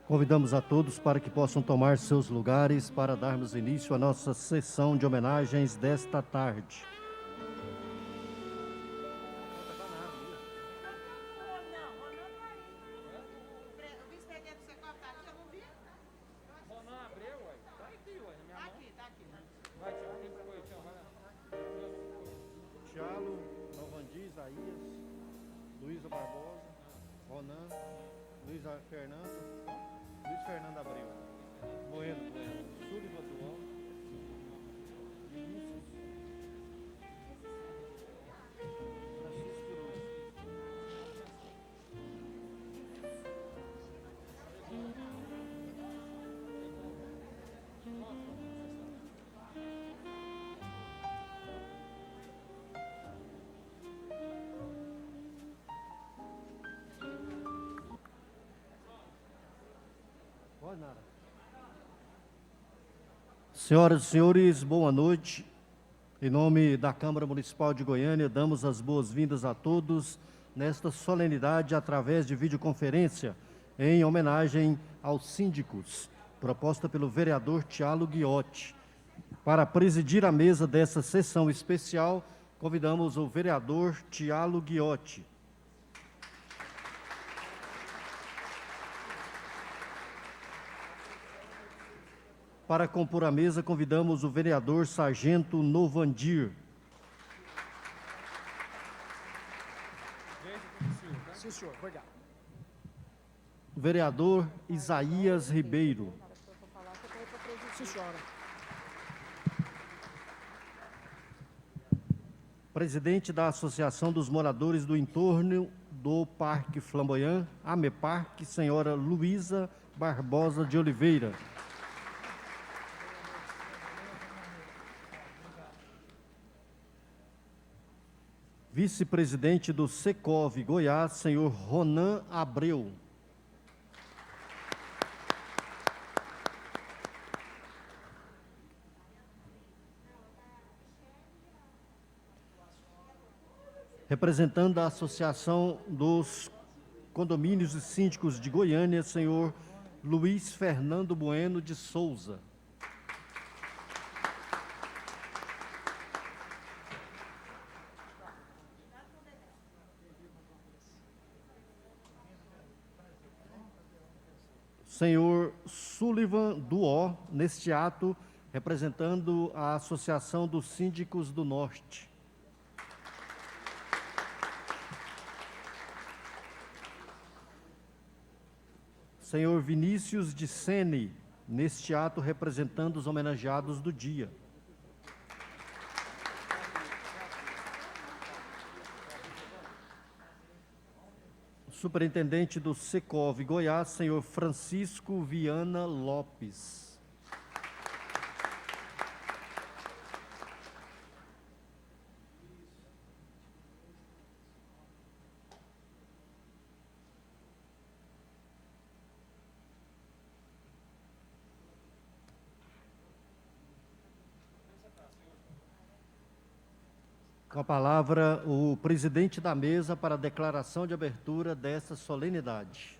Convidamos a todos para que possam tomar seus lugares para darmos início à nossa sessão de homenagens desta tarde. Tiago, Novandi, Isaías, Luísa Barbosa, Ronan, Luiz Fernando Abreu, Bueno, Súliva Dual, Vinícius, Francisco Luiz. Senhoras e senhores, boa noite. Em nome da Câmara Municipal de Goiânia, damos as boas-vindas a todos nesta solenidade através de videoconferência em homenagem aos síndicos, proposta pelo vereador Tiago Ghiotti. Para presidir a mesa dessa sessão especial, convidamos o vereador Tiago Ghiotti. Para compor a mesa, convidamos o vereador Sargento Novandir. Sim, senhor. Obrigado. Vereador Isaías Ribeiro. Sim, senhora. Presidente da Associação dos Moradores do Entorno do Parque Flamboyant, AMEPARC, senhora Luísa Barbosa de Oliveira. Vice-presidente do Secov Goiás, senhor Ronan Abreu. Representando a Associação dos Condomínios e Síndicos de Goiânia, senhor Luiz Fernando Bueno de Souza. Senhor Sullivan Duó, neste ato, representando a Associação dos Síndicos do Norte. Senhor Vinícius de Sene, neste ato, representando os homenageados do dia. Superintendente do Secov Goiás, senhor Francisco Viana Lopes. Com a palavra, o presidente da mesa para a declaração de abertura desta solenidade.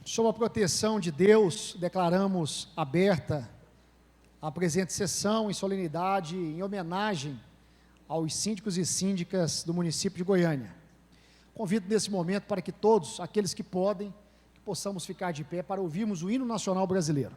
Sob a proteção de Deus, declaramos aberta a presente sessão em solenidade em homenagem aos síndicos e síndicas do município de Goiânia. Convido nesse momento para que todos, aqueles que podem, que possamos ficar de pé para ouvirmos o hino nacional brasileiro.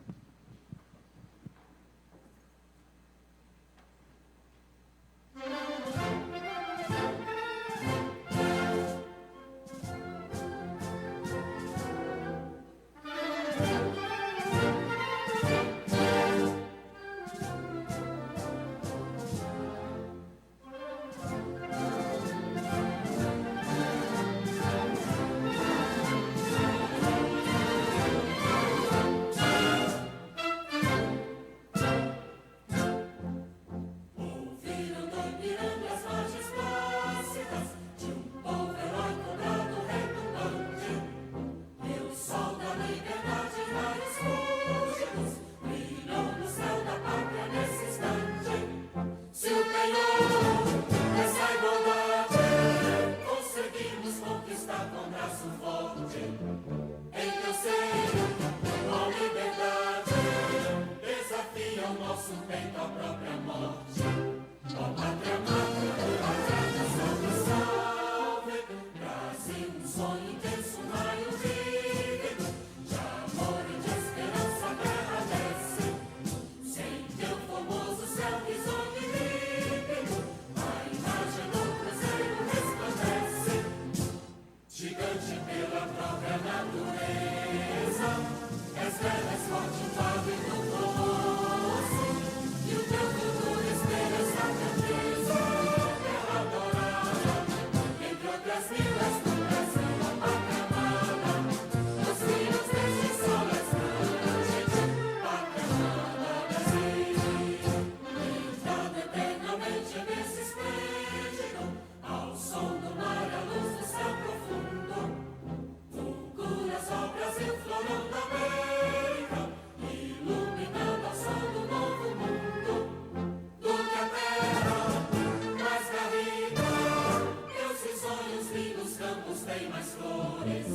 e nos campos tem mais flores,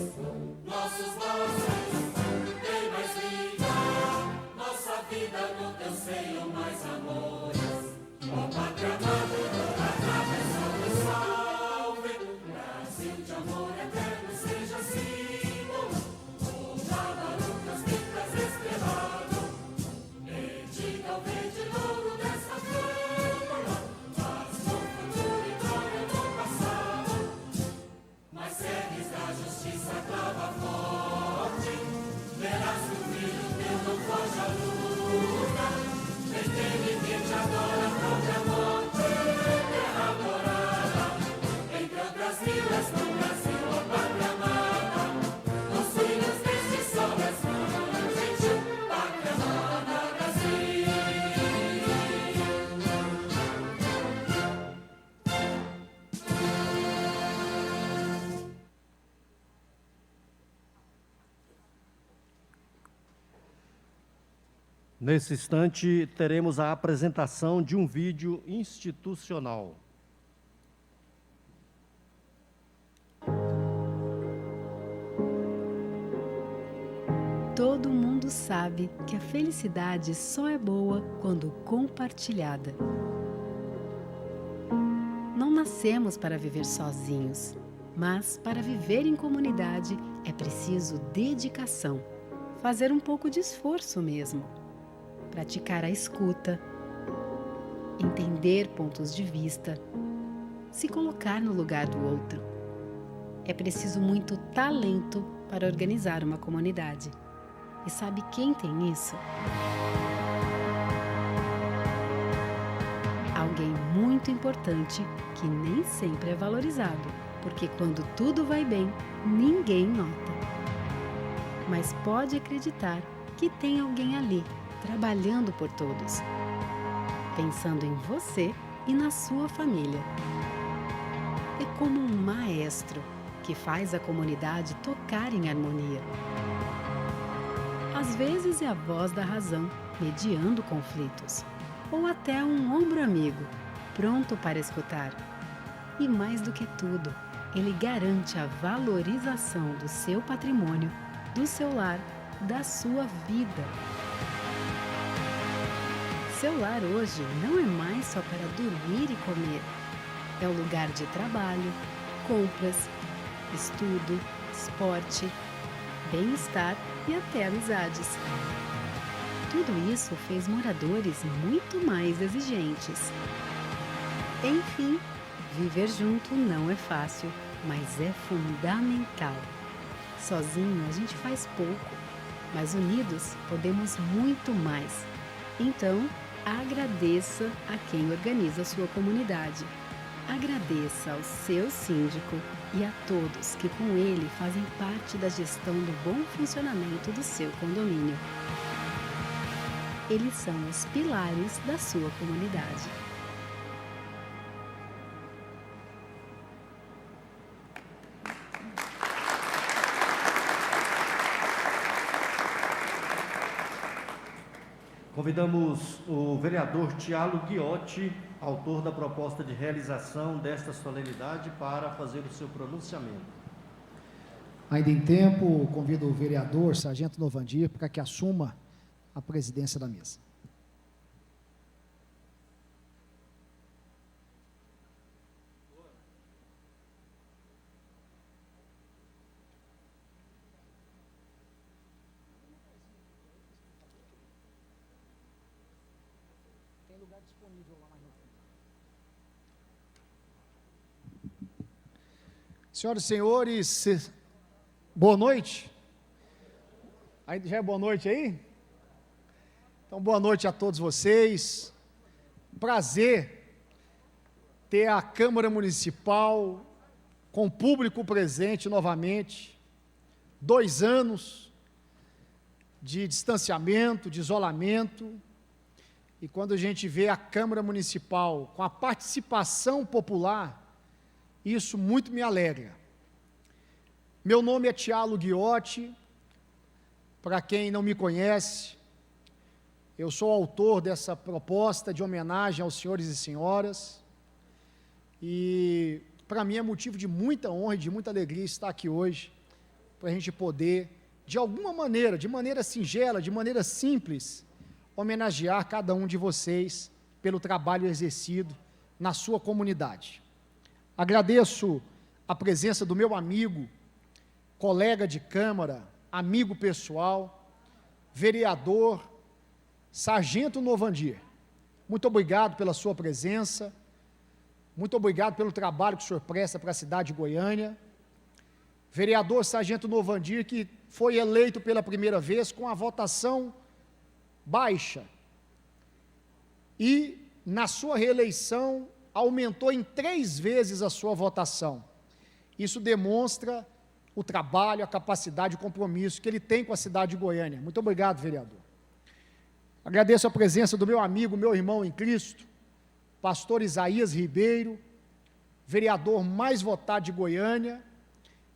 nossos valores tem mais vida, nossa vida no teu seio mais amores. Ó Pátria amada, atravessou o salve, Brasil de amor eterno seja símbolo, o Jabaru transmitas estrelado, e diga o verde louro dessa flâmula, mas no futuro e glória do passado, mas segues da justiça clava forte, verás que o filho teu não foge à luta, nem teme que te adora a própria morte, terra adorada, entre outras vilas no Brasil, ó Pátria amada, os filhos deste sol és gentil, Pátria amada, Brasil. Nesse instante, teremos a apresentação de um vídeo institucional. Todo mundo sabe que a felicidade só é boa quando compartilhada. Não nascemos para viver sozinhos, mas para viver em comunidade é preciso dedicação, fazer um pouco de esforço mesmo, praticar a escuta, entender pontos de vista, se colocar no lugar do outro. É preciso muito talento para organizar uma comunidade. E sabe quem tem isso? Alguém muito importante que nem sempre é valorizado, porque quando tudo vai bem, ninguém nota. Mas pode acreditar que tem alguém ali, trabalhando por todos, pensando em você e na sua família. É como um maestro que faz a comunidade tocar em harmonia. Às vezes é a voz da razão, mediando conflitos, ou até um ombro amigo, pronto para escutar. E mais do que tudo, ele garante a valorização do seu patrimônio, do seu lar, da sua vida. Seu lar hoje não é mais só para dormir e comer. É o lugar de trabalho, compras, estudo, esporte, bem-estar e até amizades. Tudo isso fez moradores muito mais exigentes. Enfim, viver junto não é fácil, mas é fundamental. Sozinho a gente faz pouco, mas unidos podemos muito mais. Então, agradeça a quem organiza a sua comunidade. Agradeça ao seu síndico e a todos que com ele fazem parte da gestão do bom funcionamento do seu condomínio. Eles são os pilares da sua comunidade. Convidamos o vereador Tiago Ghiotti, autor da proposta de realização desta solenidade, para fazer o seu pronunciamento. Ainda em tempo, convido o vereador Sargento Novandir para que assuma a presidência da mesa. Tem lugar disponível lá na frente. Senhoras e senhores, boa noite. Já é boa noite aí? Então, boa noite a todos vocês. Prazer ter a Câmara Municipal com público presente novamente. 2 anos de distanciamento, de isolamento. E quando a gente vê a Câmara Municipal com a participação popular, isso muito me alegra. Meu nome é Tiago Ghiotti. Para quem não me conhece, eu sou autor dessa proposta de homenagem aos senhores e senhoras. E para mim é motivo de muita honra e de muita alegria estar aqui hoje, para a gente poder, de alguma maneira, de maneira singela, de maneira simples, homenagear cada um de vocês pelo trabalho exercido na sua comunidade. Agradeço a presença do meu amigo, colega de Câmara, amigo pessoal, vereador, Sargento Novandir. Muito obrigado pela sua presença, muito obrigado pelo trabalho que o senhor presta para a cidade de Goiânia. Vereador Sargento Novandir, que foi eleito pela primeira vez com a votação baixa. E, na sua reeleição, aumentou em 3 vezes a sua votação. Isso demonstra o trabalho, a capacidade e o compromisso que ele tem com a cidade de Goiânia. Muito obrigado, vereador. Agradeço a presença do meu amigo, meu irmão em Cristo, pastor Isaías Ribeiro, vereador mais votado de Goiânia,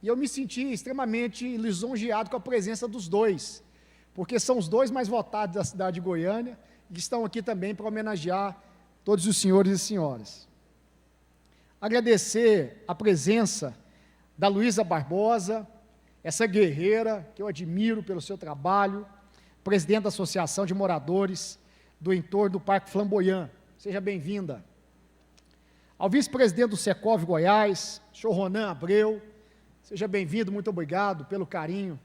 e eu me senti extremamente lisonjeado com a presença dos dois, porque são os dois mais votados da cidade de Goiânia, que estão aqui também para homenagear todos os senhores e senhoras. Agradecer a presença da Luísa Barbosa, essa guerreira que eu admiro pelo seu trabalho, presidente da Associação de Moradores do entorno do Parque Flamboyant. Seja bem-vinda. Ao vice-presidente do Secov Goiás, senhor Ronan Abreu, seja bem-vindo, muito obrigado pelo carinho.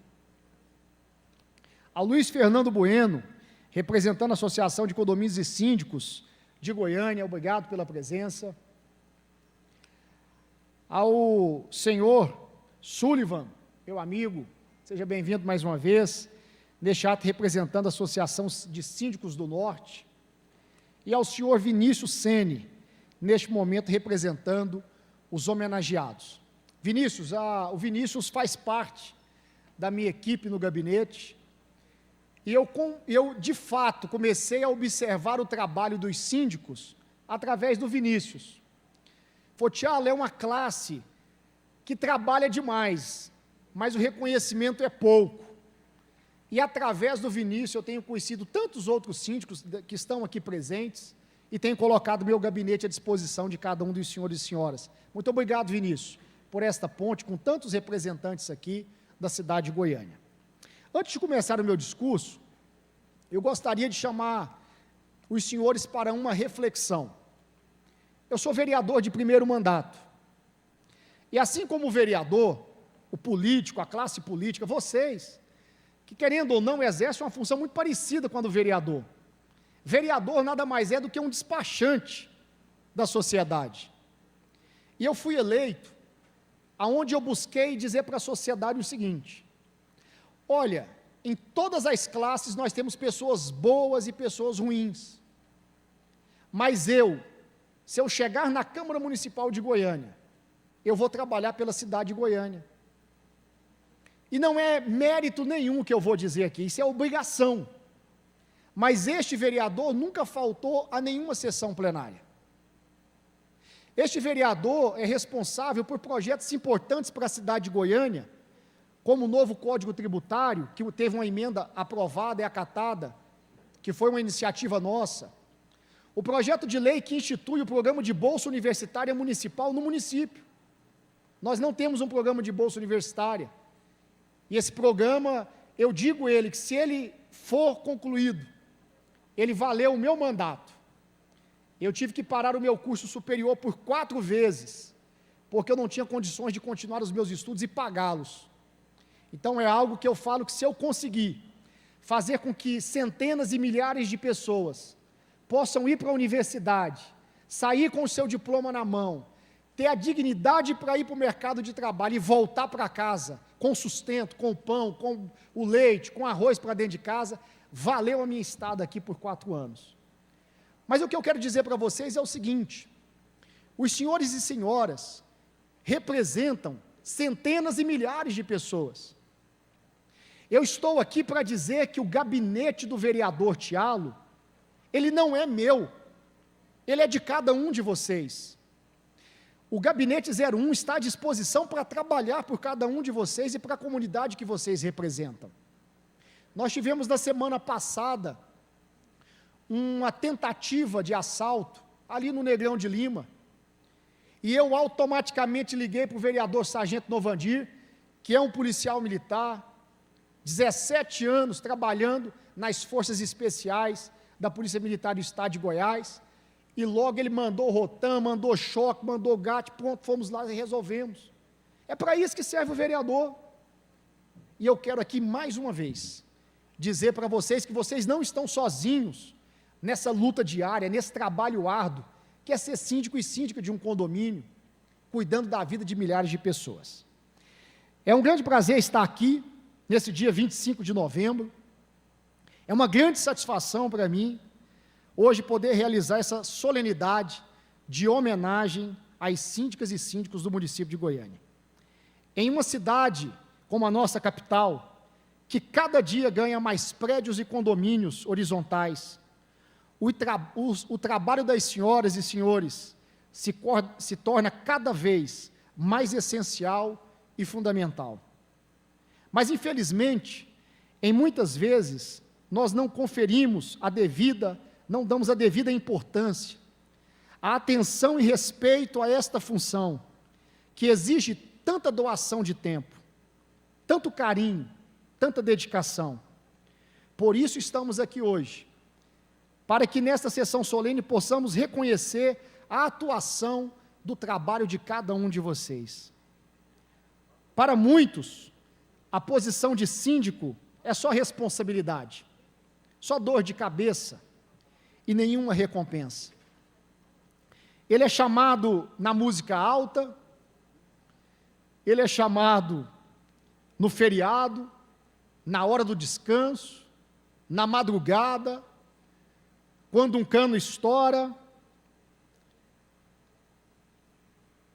Ao Luiz Fernando Bueno, representando a Associação de Condomínios e Síndicos de Goiânia, obrigado pela presença. Ao senhor Sullivan, meu amigo, seja bem-vindo mais uma vez, neste ato representando a Associação de Síndicos do Norte, e ao senhor Vinícius Sene, neste momento representando os homenageados. Vinícius, o Vinícius faz parte da minha equipe no gabinete, e eu de fato comecei a observar o trabalho dos síndicos através do Vinícius. Fotiala é uma classe que trabalha demais, mas o reconhecimento é pouco. E através do Vinícius eu tenho conhecido tantos outros síndicos que estão aqui presentes e tenho colocado meu gabinete à disposição de cada um dos senhores e senhoras. Muito obrigado, Vinícius, por esta ponte com tantos representantes aqui da cidade de Goiânia. Antes de começar o meu discurso, eu gostaria de chamar os senhores para uma reflexão. Eu sou vereador de primeiro mandato. E assim como o vereador, o político, a classe política, vocês, que querendo ou não exercem uma função muito parecida com a do vereador. Vereador nada mais é do que um despachante da sociedade. E eu fui eleito aonde eu busquei dizer para a sociedade o seguinte: olha, em todas as classes nós temos pessoas boas e pessoas ruins, mas se eu chegar na Câmara Municipal de Goiânia, eu vou trabalhar pela cidade de Goiânia. E não é mérito nenhum que eu vou dizer aqui, isso é obrigação. Mas este vereador nunca faltou a nenhuma sessão plenária. Este vereador é responsável por projetos importantes para a cidade de Goiânia, como o novo Código Tributário, que teve uma emenda aprovada e acatada, que foi uma iniciativa nossa. O projeto de lei que institui o programa de bolsa universitária municipal no município. Nós não temos um programa de bolsa universitária. E esse programa, eu digo ele, que se ele for concluído, ele valeu o meu mandato. Eu tive que parar o meu curso superior por 4 vezes, porque eu não tinha condições de continuar os meus estudos e pagá-los. Então é algo que eu falo que se eu conseguir fazer com que centenas e milhares de pessoas possam ir para a universidade, sair com o seu diploma na mão, ter a dignidade para ir para o mercado de trabalho e voltar para casa, com sustento, com pão, com o leite, com arroz para dentro de casa, valeu a minha estada aqui por 4 anos. Mas o que eu quero dizer para vocês é o seguinte: os senhores e senhoras representam centenas e milhares de pessoas. Eu estou aqui para dizer que o gabinete do vereador Tialo, ele não é meu, ele é de cada um de vocês. O gabinete 01 está à disposição para trabalhar por cada um de vocês e para a comunidade que vocês representam. Nós tivemos na semana passada uma tentativa de assalto ali no Negrão de Lima, e eu automaticamente liguei para o vereador Sargento Novandir, que é um policial militar, 17 anos trabalhando nas forças especiais da Polícia Militar do Estado de Goiás, e logo ele mandou rotam, mandou choque, mandou GAT, pronto, fomos lá e resolvemos. É para isso que serve o vereador. E eu quero aqui mais uma vez dizer para vocês que vocês não estão sozinhos nessa luta diária, nesse trabalho árduo, que é ser síndico e síndica de um condomínio, cuidando da vida de milhares de pessoas. É um grande prazer estar aqui, nesse dia 25 de novembro, é uma grande satisfação para mim, hoje poder realizar essa solenidade de homenagem às síndicas e síndicos do município de Goiânia. Em uma cidade como a nossa capital, que cada dia ganha mais prédios e condomínios horizontais, o trabalho das senhoras e senhores se torna cada vez mais essencial e fundamental. Mas, infelizmente, em muitas vezes, nós não conferimos não damos a devida importância, a atenção e respeito a esta função, que exige tanta doação de tempo, tanto carinho, tanta dedicação. Por isso estamos aqui hoje, para que nesta sessão solene possamos reconhecer a atuação do trabalho de cada um de vocês. Para muitos, a posição de síndico é só responsabilidade, só dor de cabeça e nenhuma recompensa. Ele é chamado na música alta, ele é chamado no feriado, na hora do descanso, na madrugada, quando um cano estoura,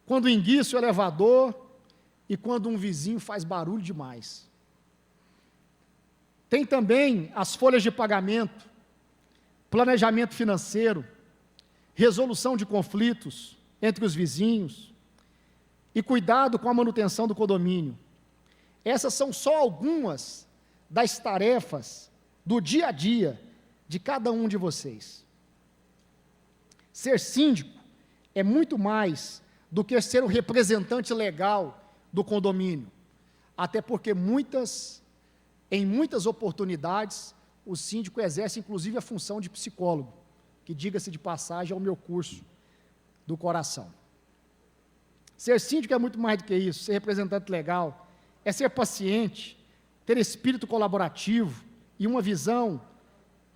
quando enguiça o elevador e quando um vizinho faz barulho demais. Tem também as folhas de pagamento, planejamento financeiro, resolução de conflitos entre os vizinhos e cuidado com a manutenção do condomínio. Essas são só algumas das tarefas do dia a dia de cada um de vocês. Ser síndico é muito mais do que ser o representante legal do condomínio, até porque em muitas oportunidades, o síndico exerce inclusive a função de psicólogo, que, diga-se de passagem, é o meu curso do coração. Ser síndico é muito mais do que isso. Ser representante legal é ser paciente, ter espírito colaborativo e uma visão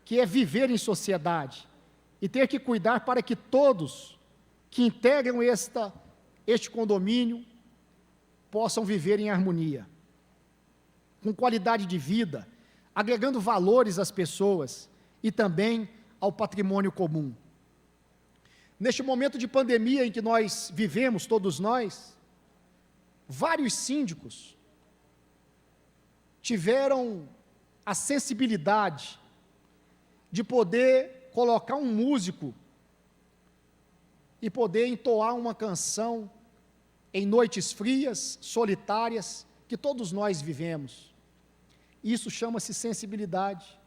que é viver em sociedade e ter que cuidar para que todos que integram este condomínio possam viver em harmonia, com qualidade de vida, agregando valores às pessoas e também ao patrimônio comum. Neste momento de pandemia em que nós vivemos, todos nós, vários síndicos tiveram a sensibilidade de poder colocar um músico e poder entoar uma canção em noites frias, solitárias, que todos nós vivemos. Isso chama-se sensibilidade.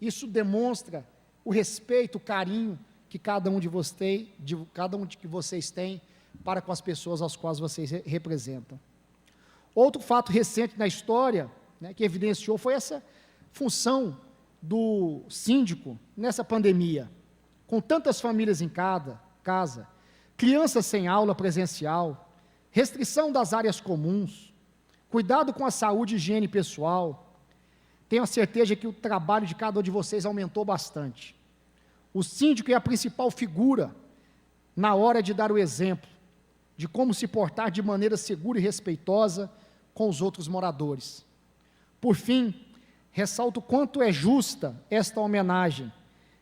Isso demonstra o respeito, o carinho que cada um de vocês tem para com as pessoas às quais vocês representam. Outro fato recente na história, que evidenciou, foi essa função do síndico nessa pandemia, com tantas famílias em casa, crianças sem aula presencial, restrição das áreas comuns, cuidado com a saúde e higiene pessoal. Tenho a certeza que o trabalho de cada um de vocês aumentou bastante. O síndico é a principal figura na hora de dar o exemplo de como se portar de maneira segura e respeitosa com os outros moradores. Por fim, ressalto o quanto é justa esta homenagem,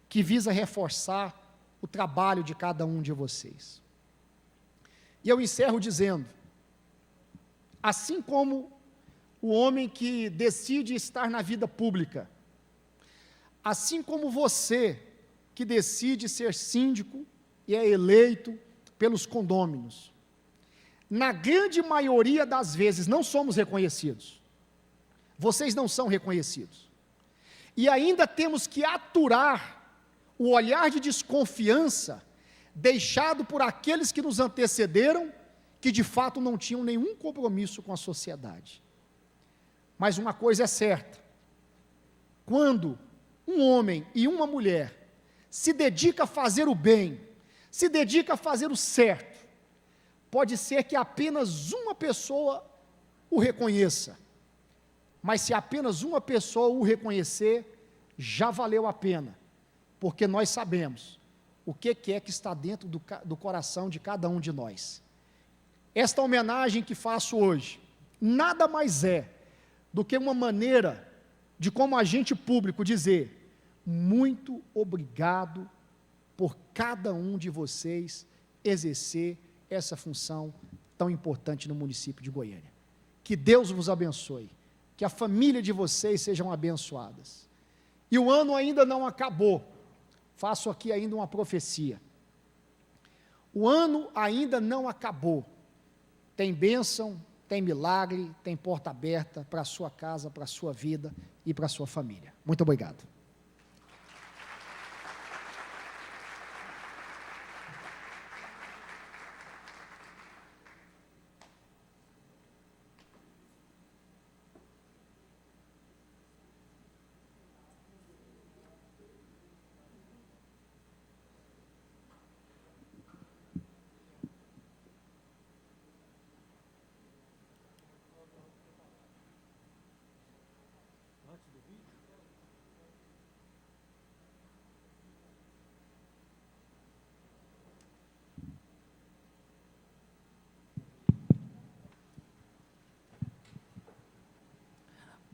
que visa reforçar o trabalho de cada um de vocês. E eu encerro dizendo, assim como o homem que decide estar na vida pública, assim como você que decide ser síndico e é eleito pelos condôminos, na grande maioria das vezes não somos reconhecidos. Vocês não são reconhecidos. E ainda temos que aturar o olhar de desconfiança deixado por aqueles que nos antecederam, que de fato não tinham nenhum compromisso com a sociedade. Mas uma coisa é certa: quando um homem e uma mulher se dedica a fazer o bem, se dedica a fazer o certo, pode ser que apenas uma pessoa o reconheça, mas se apenas uma pessoa o reconhecer, já valeu a pena, porque nós sabemos o que é que está dentro do coração de cada um de nós. Esta homenagem que faço hoje, nada mais é do que uma maneira de, como agente público, dizer: muito obrigado por cada um de vocês exercer essa função tão importante no município de Goiânia. Que Deus vos abençoe, que a família de vocês sejam abençoadas. E o ano ainda não acabou, faço aqui ainda uma profecia. O ano ainda não acabou, tem bênção, tem milagre, tem porta aberta para a sua casa, para a sua vida e para a sua família. Muito obrigado.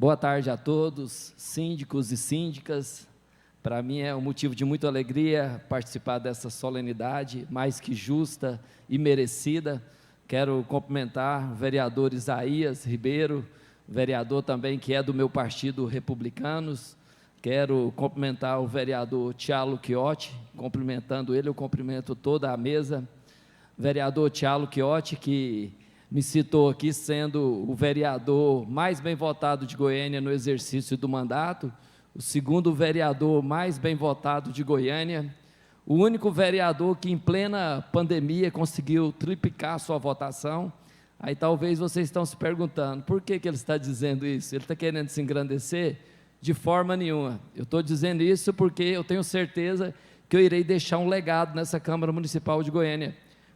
Boa tarde a todos, síndicos e síndicas. Para mim é um motivo de muita alegria participar dessa solenidade, mais que justa e merecida. Quero cumprimentar o vereador Isaías Ribeiro, vereador também que é do meu partido Republicanos. Quero cumprimentar o vereador Tialo Chiotti, cumprimentando ele, eu cumprimento toda a mesa. Vereador Tialo Chiotti, que me citou aqui sendo o vereador mais bem votado de Goiânia no exercício do mandato, o segundo vereador mais bem votado de Goiânia, o único vereador que em plena pandemia conseguiu triplicar sua votação. Aí talvez vocês estão se perguntando, por que ele está dizendo isso? Ele está querendo se engrandecer? De forma nenhuma. Eu estou dizendo isso porque eu tenho certeza que eu irei deixar um legado nessa Câmara Municipal de Goiânia.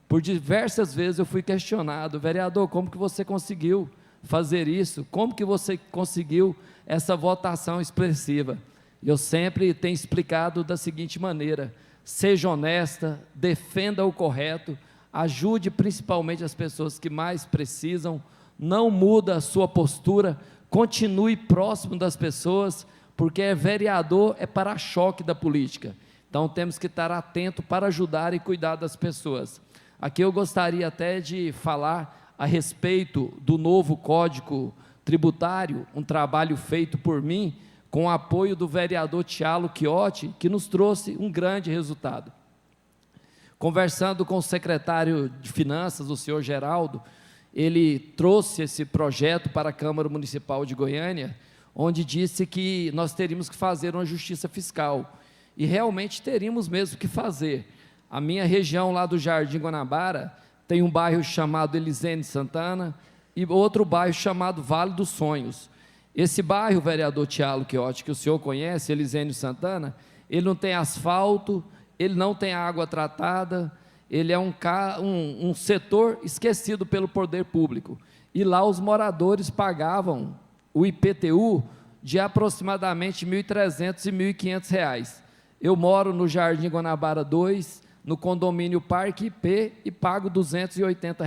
Por diversas vezes eu fui questionado: vereador, como que você conseguiu fazer isso? Como que você conseguiu essa votação expressiva? Eu sempre tenho explicado da seguinte maneira: seja honesta, defenda o correto, ajude principalmente as pessoas que mais precisam, não muda a sua postura, continue próximo das pessoas, porque vereador é para-choque da política. Então temos que estar atento para ajudar e cuidar das pessoas. Aqui eu gostaria até de falar a respeito do novo Código Tributário, um trabalho feito por mim, com o apoio do vereador Tialo Chiotti, que nos trouxe um grande resultado. Conversando com o secretário de Finanças, o senhor Geraldo, ele trouxe esse projeto para a Câmara Municipal de Goiânia, onde disse que nós teríamos que fazer uma justiça fiscal, e realmente teríamos mesmo que fazer. A minha região lá do Jardim Guanabara tem um bairro chamado Elisene Santana e outro bairro chamado Vale dos Sonhos. Esse bairro, vereador Tialo Chiotti, que o senhor conhece, Elisene Santana, ele não tem asfalto, ele não tem água tratada, ele é um setor esquecido pelo poder público. E lá os moradores pagavam o IPTU de aproximadamente R$ 1.300 e R$ 1.500. Eu moro no Jardim Guanabara 2, no condomínio Parque IP, e pago R$ 280.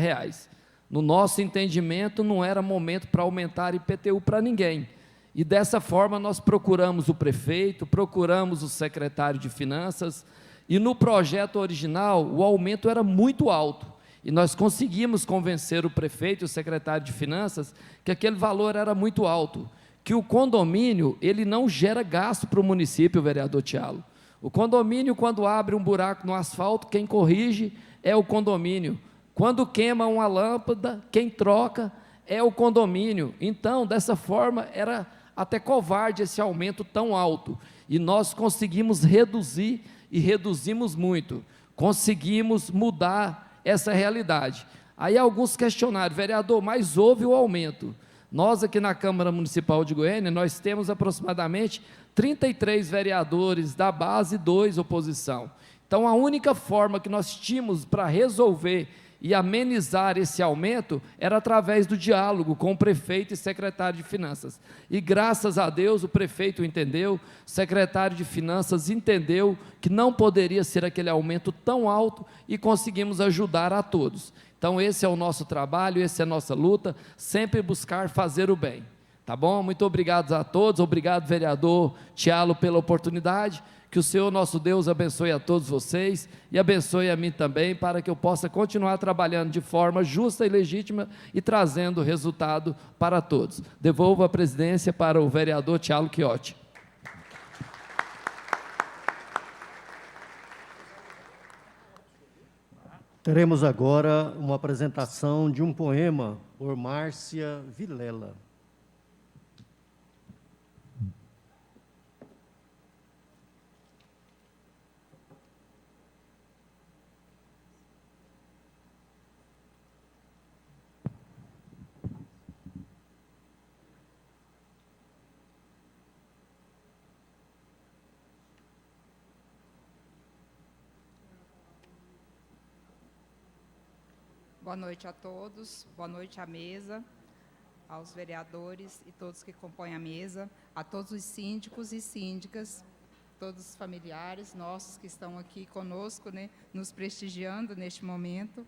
No nosso entendimento, não era momento para aumentar IPTU para ninguém. E dessa forma nós procuramos o prefeito, procuramos o secretário de Finanças, e no projeto original o aumento era muito alto. E nós conseguimos convencer o prefeito e o secretário de Finanças que aquele valor era muito alto, que o condomínio ele não gera gasto para o município, vereador Tialo. O condomínio, quando abre um buraco no asfalto, quem corrige é o condomínio. Quando queima uma lâmpada, quem troca é o condomínio. Então, dessa forma, era até covarde esse aumento tão alto. E nós conseguimos reduzir, e reduzimos muito. conseguimos mudar essa realidade. Aí alguns questionaram, vereador, mas houve o aumento. Nós aqui na Câmara Municipal de Goiânia, nós temos aproximadamente 33 vereadores da base, 2 oposição. Então, a única forma que nós tínhamos para resolver e amenizar esse aumento era através do diálogo com o prefeito e secretário de Finanças. E graças a Deus o prefeito entendeu, o secretário de Finanças entendeu que não poderia ser aquele aumento tão alto e conseguimos ajudar a todos. Então esse é o nosso trabalho, essa é a nossa luta, sempre buscar fazer o bem. Tá bom? Muito obrigado a todos, obrigado vereador Tialo pela oportunidade. Que o Senhor nosso Deus abençoe a todos vocês e abençoe a mim também, para que eu possa continuar trabalhando de forma justa e legítima e trazendo resultado para todos. Devolvo a presidência para o vereador Tialo Chiotti. Teremos agora uma apresentação de um poema por Márcia Vilela. Boa noite a todos, boa noite à mesa, aos vereadores e todos que compõem a mesa, a todos os síndicos e síndicas, todos os familiares nossos que estão aqui conosco, né, nos prestigiando neste momento.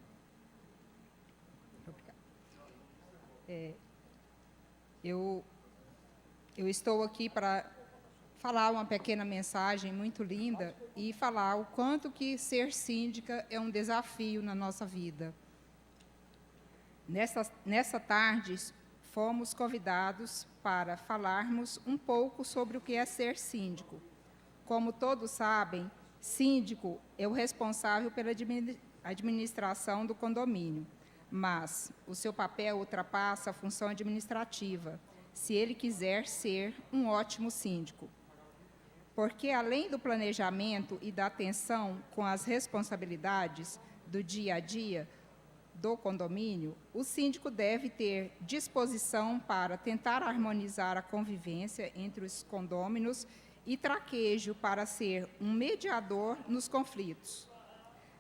Eu estou aqui para falar uma pequena mensagem muito linda e falar o quanto que ser síndica é um desafio na nossa vida. Nessa tarde, fomos convidados para falarmos um pouco sobre o que é ser síndico. Como todos sabem, síndico é o responsável pela administração do condomínio, mas o seu papel ultrapassa a função administrativa, se ele quiser ser um ótimo síndico. Porque, além do planejamento e da atenção com as responsabilidades do dia a dia, do condomínio, o síndico deve ter disposição para tentar harmonizar a convivência entre os condôminos e traquejo para ser um mediador nos conflitos.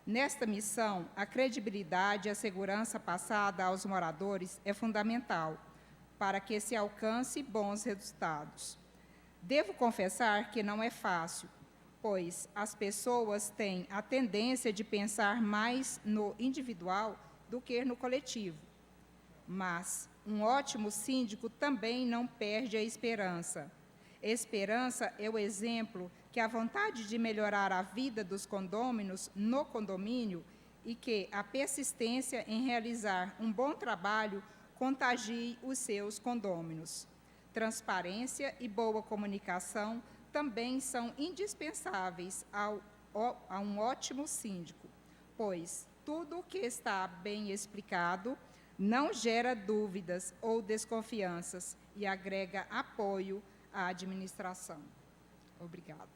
Nesta missão, a credibilidade e a segurança passada aos moradores é fundamental para que se alcance bons resultados. Devo confessar que não é fácil, pois as pessoas têm a tendência de pensar mais no individual do que no coletivo. Mas um ótimo síndico também não perde a esperança. Esperança é o exemplo que a vontade de melhorar a vida dos condôminos no condomínio e que a persistência em realizar um bom trabalho contagie os seus condôminos. Transparência e boa comunicação também são indispensáveis a um ótimo síndico, pois tudo o que está bem explicado não gera dúvidas ou desconfianças e agrega apoio à administração. Obrigada.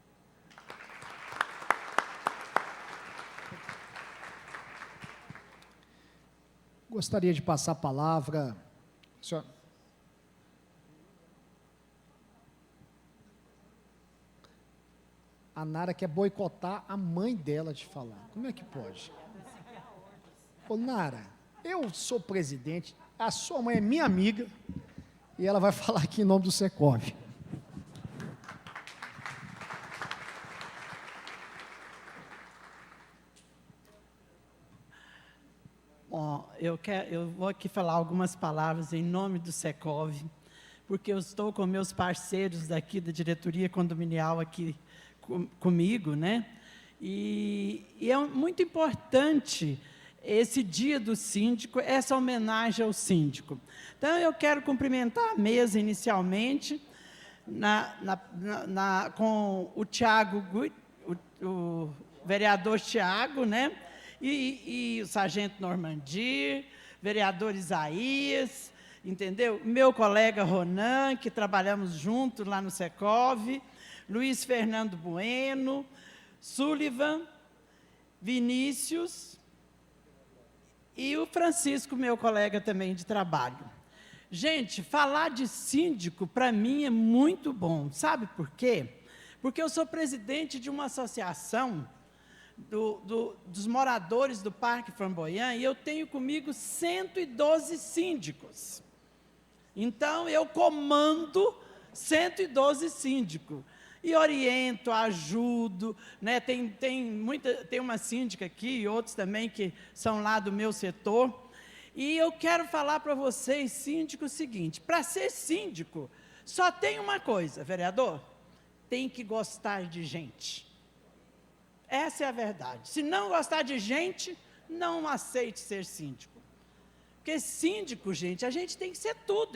Gostaria de passar a palavra. Senhor. A Nara quer boicotar a mãe dela de falar. Como é que pode? Ô, Nara, eu sou presidente, a sua mãe é minha amiga, e ela vai falar aqui em nome do Secov. Bom, eu vou aqui falar algumas palavras em nome do Secov, porque eu estou com meus parceiros daqui da diretoria condominial aqui comigo, né? E é muito importante esse dia do síndico, essa homenagem ao síndico. Então, eu quero cumprimentar a mesa inicialmente, com o Tiago, o vereador Tiago, né? E o sargento Normandir, vereador Isaías, entendeu? Meu colega Ronan, que trabalhamos juntos lá no Secov, Luiz Fernando Bueno, Sullivan, Vinícius e o Francisco, meu colega também de trabalho. Gente, falar de síndico, para mim, é muito bom. Sabe por quê? Porque eu sou presidente de uma associação dos moradores do Parque Flamboyant e eu tenho comigo 112 síndicos. Então, eu comando 112 síndicos. E oriento, ajudo, né? Tem uma síndica aqui e outros também que são lá do meu setor. E eu quero falar para vocês, síndico, o seguinte: para ser síndico, só tem uma coisa, vereador, tem que gostar de gente. Essa é a verdade. Se não gostar de gente, não aceite ser síndico. Porque síndico, gente, a gente tem que ser tudo.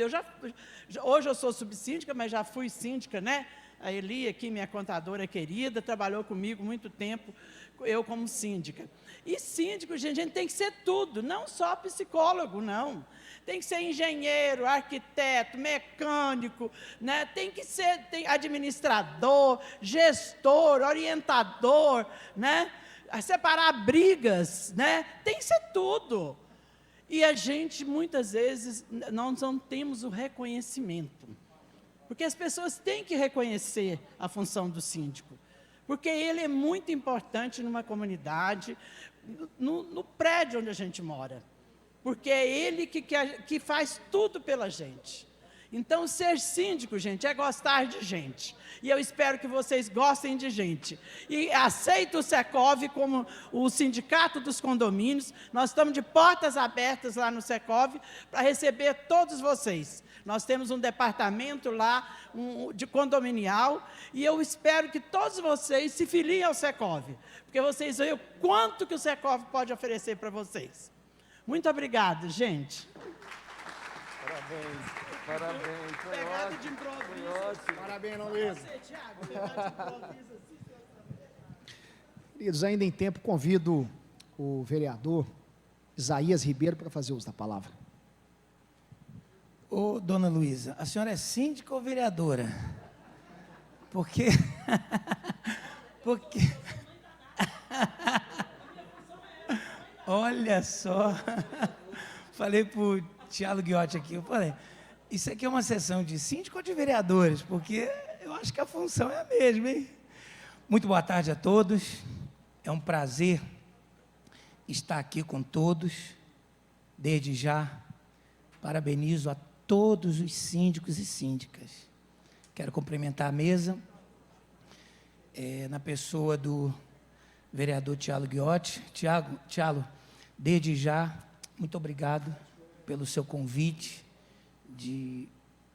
Hoje eu sou subsíndica, mas já fui síndica, né? A Eli aqui, minha contadora querida, trabalhou comigo muito tempo, eu como síndica. E síndico, gente, a gente tem que ser tudo, não só psicólogo, não. Tem que ser engenheiro, arquiteto, mecânico, né? Tem que ser administrador, gestor, orientador, né? Separar brigas, né? Tem que ser tudo. E a gente, muitas vezes, nós não temos o reconhecimento. Porque as pessoas têm que reconhecer a função do síndico. Porque ele é muito importante numa comunidade, no prédio onde a gente mora. Porque é ele que faz tudo pela gente. Então, ser síndico, gente, é gostar de gente. E eu espero que vocês gostem de gente. E aceito o Secov como o sindicato dos condomínios. Nós estamos de portas abertas lá no Secov para receber todos vocês. Nós temos um departamento lá de condominial e eu espero que todos vocês se filiem ao Secov, porque vocês veem o quanto que o Secov pode oferecer para vocês. Muito obrigado, gente. Parabéns. Foi Pegada ótimo. de improviso. Foi ótimo. Parabéns, Luiz. Você, Thiago, pegada de improviso assim. Queridos, ainda em tempo, convido o vereador Isaías Ribeiro para fazer uso da palavra. Ô, dona Luísa, a senhora é síndica ou vereadora? Porque... Olha só, falei para o Thiago Guiotti aqui, eu falei, isso aqui é uma sessão de síndico ou de vereadores? Porque eu acho que a função é a mesma, hein? Muito boa tarde a todos, é um prazer estar aqui com todos, desde já, parabenizo a todos os síndicos e síndicas. Quero cumprimentar a mesa, na pessoa do vereador Thiago Guiotti. Thiago, desde já, muito obrigado pelo seu convite de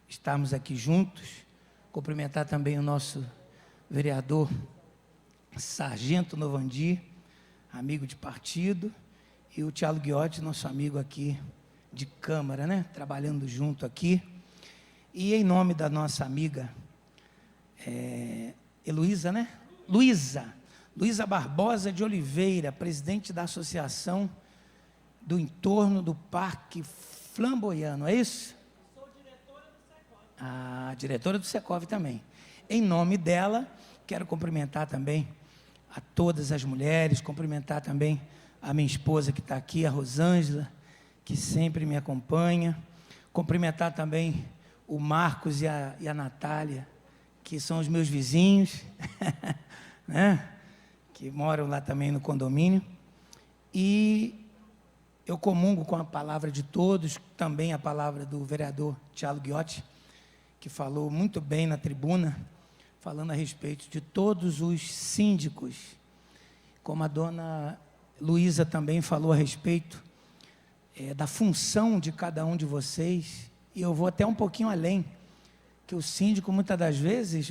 estarmos aqui juntos. Cumprimentar também o nosso vereador Sargento Novandi, amigo de partido, e o Thiago Guiotti, nosso amigo aqui de Câmara, né? Trabalhando junto aqui. E em nome da nossa amiga Heloísa, né? Luísa Barbosa de Oliveira, presidente da Associação do Entorno do Parque Flamboyant, é isso? Sou diretora do Secov. Ah, diretora do Secov também. Em nome dela, quero cumprimentar também a todas as mulheres, cumprimentar também a minha esposa que está aqui, a Rosângela, que sempre me acompanha, cumprimentar também o Marcos e a Natália, que são os meus vizinhos, né? Que moram lá também no condomínio, e eu comungo com a palavra de todos, também a palavra do vereador Thiago Guiotti, que falou muito bem na tribuna, falando a respeito de todos os síndicos, como a dona Luísa também falou a respeito da função de cada um de vocês, e eu vou até um pouquinho além, que o síndico, muitas das vezes,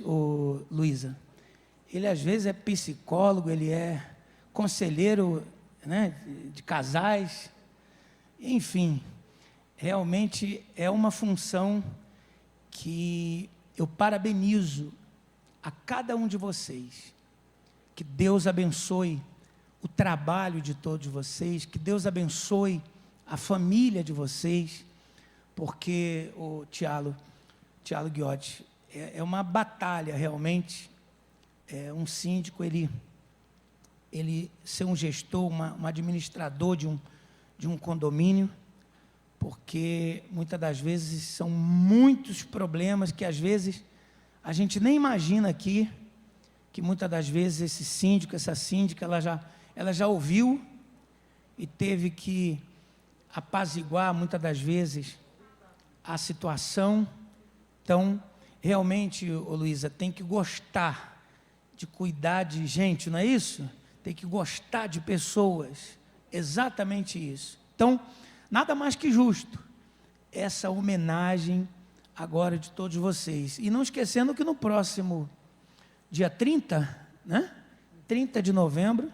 Luísa, ele às vezes é psicólogo, ele é conselheiro, né, de casais, enfim, realmente é uma função que eu parabenizo a cada um de vocês, que Deus abençoe o trabalho de todos vocês, que Deus abençoe a família de vocês, porque o Thiago Guiotti, é uma batalha realmente, um síndico, ele ele ser um gestor, um administrador de um condomínio, porque muitas das vezes são muitos problemas que às vezes a gente nem imagina aqui, que muitas das vezes esse síndico, essa síndica, ela já ouviu e teve que apaziguar muitas das vezes a situação. Então, realmente, ô Luísa, tem que gostar de cuidar de gente, não é isso? Tem que gostar de pessoas, exatamente isso. Então, nada mais que justo essa homenagem agora de todos vocês. E não esquecendo que no próximo dia 30, né? 30 de novembro,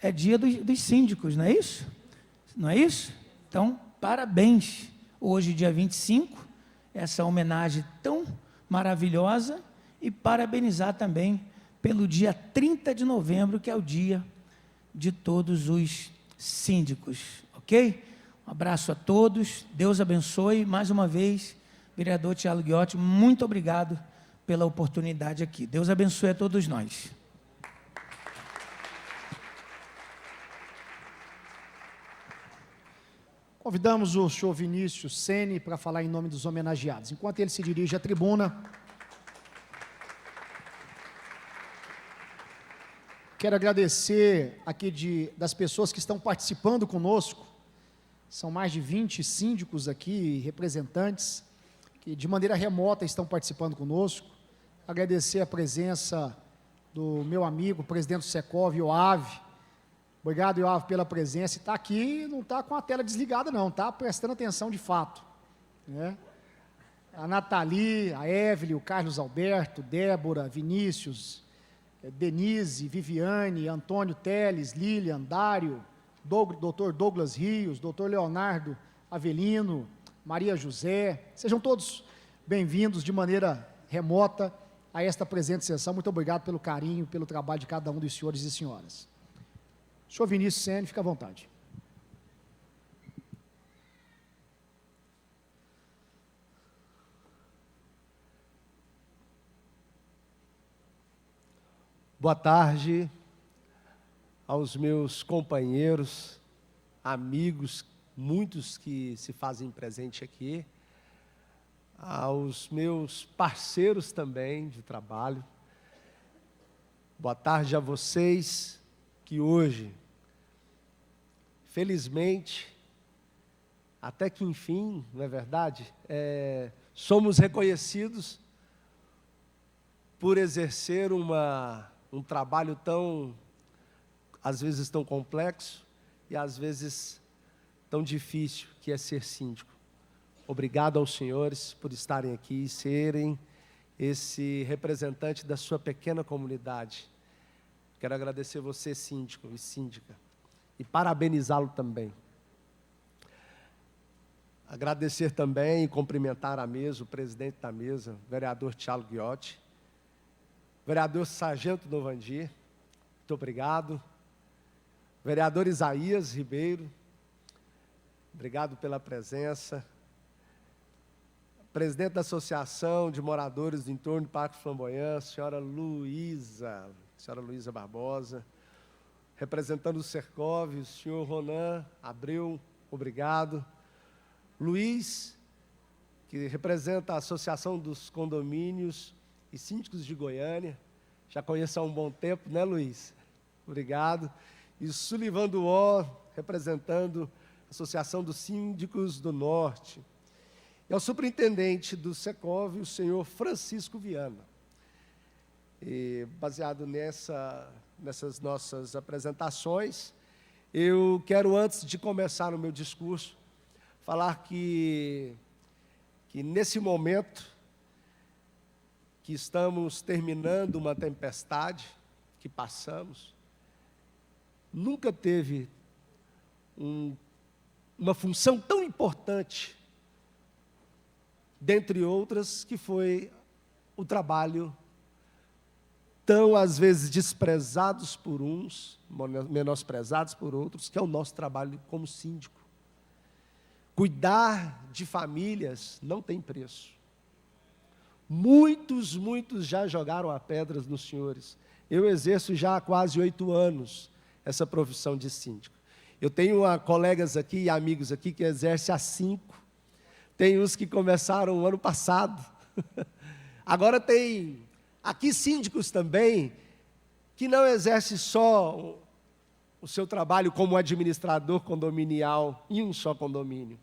é dia dos síndicos, não é isso? Não é isso? Então, parabéns. Hoje, dia 25, essa homenagem tão maravilhosa, e parabenizar também pelo dia 30 de novembro, que é o dia de todos os síndicos, ok? Um abraço a todos, Deus abençoe. Mais uma vez, vereador Thiago Ghiotti, muito obrigado pela oportunidade aqui. Deus abençoe a todos nós. Convidamos o senhor Vinícius Sene para falar em nome dos homenageados. Enquanto ele se dirige à tribuna, quero agradecer aqui das pessoas que estão participando conosco. São mais de 20 síndicos aqui, representantes, que de maneira remota estão participando conosco. Agradecer a presença do meu amigo, presidente do Secov, Ioave. Obrigado, Ioave, pela presença. Está aqui, não está com a tela desligada, não, está prestando atenção de fato, né? A Nathalie, a Evelyn, o Carlos Alberto, Débora, Vinícius, Denise, Viviane, Antônio Teles, Lilian, Dário, Dr. Douglas Rios, Dr. Leonardo Avelino, Maria José, sejam todos bem-vindos de maneira remota a esta presente sessão. Muito obrigado pelo carinho, pelo trabalho de cada um dos senhores e senhoras. Senhor Vinícius Sene, fica à vontade. Boa tarde aos meus companheiros, amigos, muitos que se fazem presente aqui, aos meus parceiros também de trabalho. Boa tarde a vocês que hoje, felizmente, até que enfim, não é verdade, somos reconhecidos por exercer um trabalho tão, às vezes tão complexo e às vezes tão difícil, que é ser síndico. Obrigado aos senhores por estarem aqui e serem esse representante da sua pequena comunidade. Quero agradecer você, síndico e síndica, e parabenizá-lo também. Agradecer também e cumprimentar a mesa, o presidente da mesa, o vereador Thiago Ghiotti, vereador Sargento Novandir, muito obrigado. Vereador Isaías Ribeiro, obrigado pela presença. Presidente da Associação de Moradores do Entorno do Parque Flamboyant, senhora Luísa Barbosa. Representando o Sercov, o senhor Ronan Abreu, obrigado. Luiz, que representa a Associação dos Condomínios e Síndicos de Goiânia, já conheço há um bom tempo, né, Luiz? Obrigado. E Sullivan Duó, representando a Associação dos Síndicos do Norte. E ao superintendente do Secov, o senhor Francisco Viana. E, baseado nessas nossas apresentações, eu quero, antes de começar o meu discurso, falar que nesse momento que estamos terminando uma tempestade que passamos, nunca teve uma função tão importante, dentre outras, que foi o trabalho tão, às vezes, desprezados por uns, menosprezados por outros, que é o nosso trabalho como síndico. Cuidar de famílias não tem preço. Muitos já jogaram a pedras nos senhores. Eu exerço já há quase 8 anos essa profissão de síndico. Eu tenho colegas aqui e amigos aqui que exercem há 5. Tem uns que começaram o ano passado. Agora tem aqui síndicos também que não exercem só o seu trabalho como administrador condominial em um só condomínio.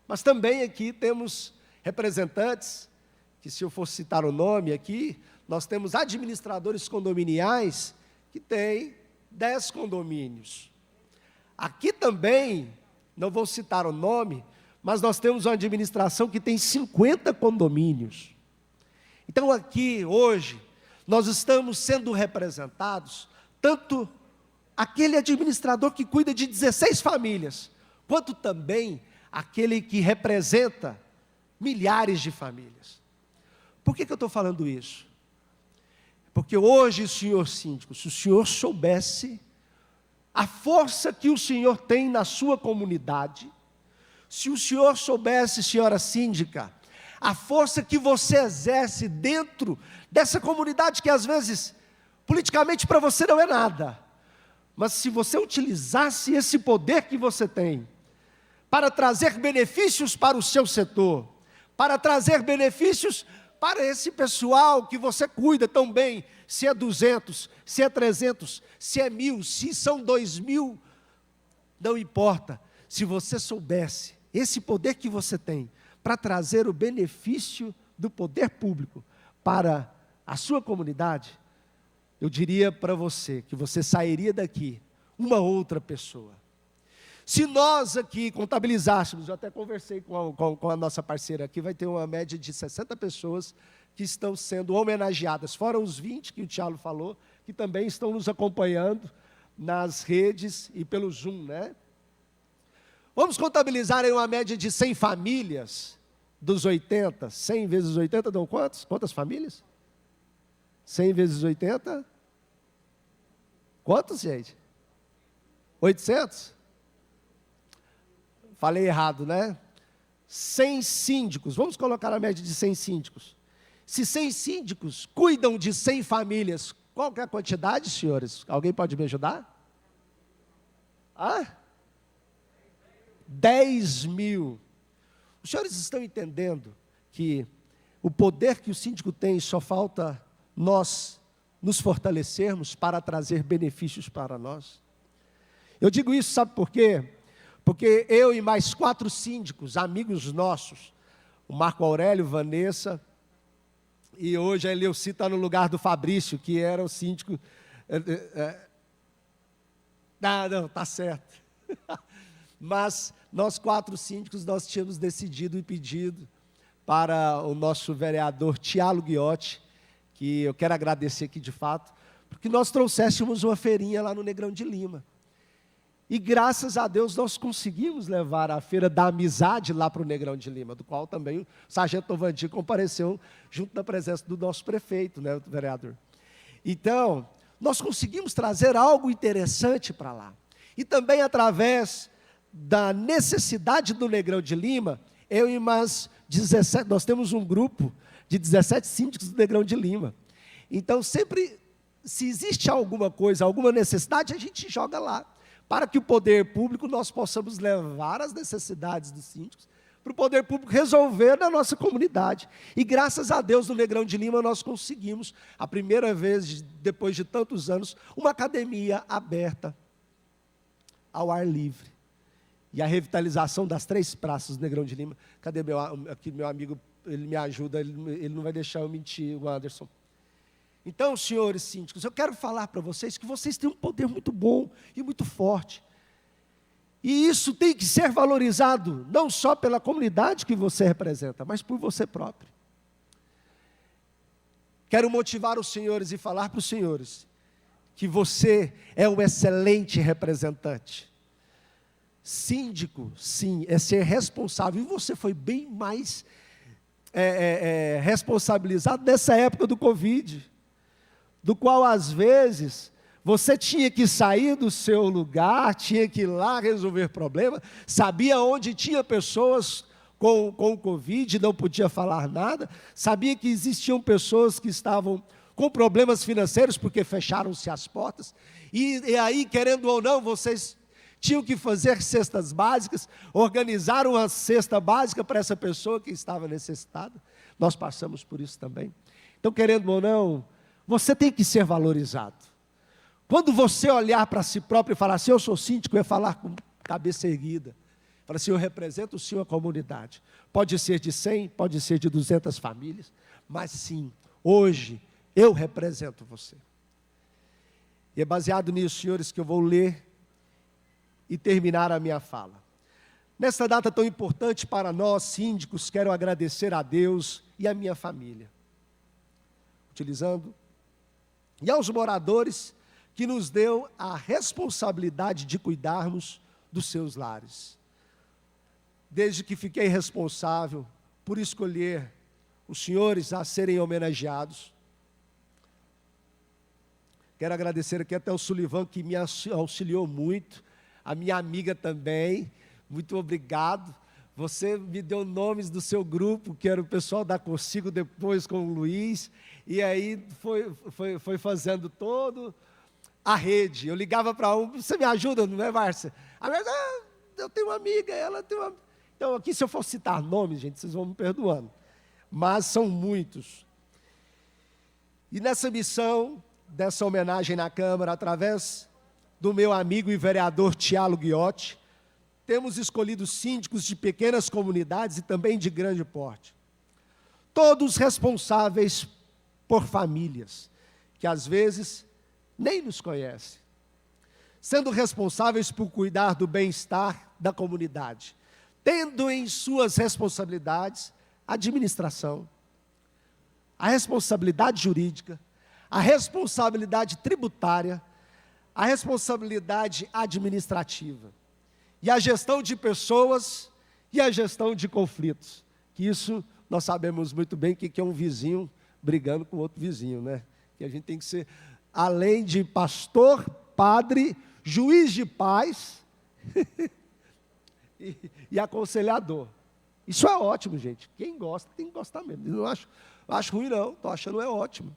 Mas também aqui temos representantes, que se eu for citar o nome aqui, nós temos administradores condominiais que têm 10 condomínios. Aqui também, não vou citar o nome, mas nós temos uma administração que tem 50 condomínios. Então aqui, hoje, nós estamos sendo representados, tanto aquele administrador que cuida de 16 famílias, quanto também aquele que representa milhares de famílias. Por que eu estou falando isso? Porque hoje, senhor síndico, se o senhor soubesse a força que o senhor tem na sua comunidade, se o senhor soubesse, senhora síndica, a força que você exerce dentro dessa comunidade que às vezes, politicamente para você não é nada, mas se você utilizasse esse poder que você tem para trazer benefícios para o seu setor, para trazer benefícios para esse pessoal que você cuida tão bem, se é 200, se é 300, se é 1.000, se são 2.000, não importa. Se você soubesse esse poder que você tem para trazer o benefício do poder público para a sua comunidade, eu diria para você que você sairia daqui uma outra pessoa. Se nós aqui contabilizássemos, eu até conversei com a nossa parceira aqui, vai ter uma média de 60 pessoas que estão sendo homenageadas, fora os 20 que o Thiago falou, que também estão nos acompanhando nas redes e pelo Zoom, né? Vamos contabilizar aí uma média de 100 famílias dos 80, 100 vezes 80 dão quantos? Quantas famílias? 100 vezes 80? Quantos, gente? 800? Falei errado, né? 100 síndicos, vamos colocar a média de 100 síndicos. Se 100 síndicos cuidam de 100 famílias, qual que é a quantidade, senhores? Alguém pode me ajudar? 10.000. Os senhores estão entendendo que o poder que o síndico tem, só falta nós nos fortalecermos para trazer benefícios para nós? Eu digo isso, sabe por quê? Porque eu e mais 4 síndicos, amigos nossos, o Marco Aurélio, Vanessa, e hoje a Eleuci está no lugar do Fabrício, que era o síndico. Não, está certo. Mas nós 4 síndicos, nós tínhamos decidido e pedido para o nosso vereador Thiago Guiotti, que eu quero agradecer aqui de fato, porque nós trouxéssemos uma feirinha lá no Negrão de Lima. E graças a Deus nós conseguimos levar a Feira da Amizade lá para o Negrão de Lima, do qual também o sargento Novandir compareceu junto da presença do nosso prefeito, né, o vereador. Então, nós conseguimos trazer algo interessante para lá. E também através da necessidade do Negrão de Lima, eu e mais 17, nós temos um grupo de 17 síndicos do Negrão de Lima. Então, sempre, se existe alguma coisa, alguma necessidade, a gente joga lá, para que o poder público, nós possamos levar as necessidades dos síndicos, para o poder público resolver na nossa comunidade. E graças a Deus, no Negrão de Lima, nós conseguimos, a primeira vez, depois de tantos anos, uma academia aberta ao ar livre. E a revitalização das 3 praças do Negrão de Lima. Cadê meu amigo, ele me ajuda, ele não vai deixar eu mentir, o Anderson. Então, senhores síndicos, eu quero falar para vocês que vocês têm um poder muito bom e muito forte. E isso tem que ser valorizado, não só pela comunidade que você representa, mas por você próprio. Quero motivar os senhores e falar para os senhores que você é um excelente representante. Síndico, sim, é ser responsável. E você foi bem mais responsabilizado nessa época do Covid, do qual, às vezes, você tinha que sair do seu lugar, tinha que ir lá resolver problema, sabia onde tinha pessoas com o Covid, não podia falar nada, sabia que existiam pessoas que estavam com problemas financeiros, porque fecharam-se as portas, e aí, querendo ou não, vocês tinham que fazer cestas básicas, organizar uma cesta básica para essa pessoa que estava necessitada. Nós passamos por isso também. Então, querendo ou não, você tem que ser valorizado. Quando você olhar para si próprio e falar assim, eu sou síndico, eu ia falar com cabeça erguida. Fala assim, eu represento o senhor, a comunidade. Pode ser de 100, pode ser de 200 famílias, mas sim, hoje eu represento você. E é baseado nisso, senhores, que eu vou ler e terminar a minha fala. Nesta data tão importante para nós, síndicos, quero agradecer a Deus e a minha família. Utilizando, e aos moradores que nos deu a responsabilidade de cuidarmos dos seus lares. Desde que fiquei responsável por escolher os senhores a serem homenageados. Quero agradecer aqui até o Sullivan, que me auxiliou muito, a minha amiga também, muito obrigado. Você me deu nomes do seu grupo, que era o pessoal da Consigo, depois com o Luiz, e aí foi fazendo todo a rede. Eu ligava para um, você me ajuda, não é, Márcia? Eu tenho uma amiga, ela tem uma... Então, aqui, se eu for citar nomes, gente, vocês vão me perdoando, mas são muitos. E nessa missão, dessa homenagem na Câmara, através do meu amigo e vereador Tiago Guiotti, temos escolhido síndicos de pequenas comunidades e também de grande porte. Todos responsáveis por famílias, que às vezes nem nos conhecem. Sendo responsáveis por cuidar do bem-estar da comunidade, tendo em suas responsabilidades a administração, a responsabilidade jurídica, a responsabilidade tributária, a responsabilidade administrativa, e a gestão de pessoas e a gestão de conflitos. Que isso nós sabemos muito bem que é um vizinho brigando com outro vizinho, né? Que a gente tem que ser, além de pastor, padre, juiz de paz e aconselhador. Isso é ótimo, gente. Quem gosta tem que gostar mesmo. Eu não acho ruim, não. Estou achando é ótimo.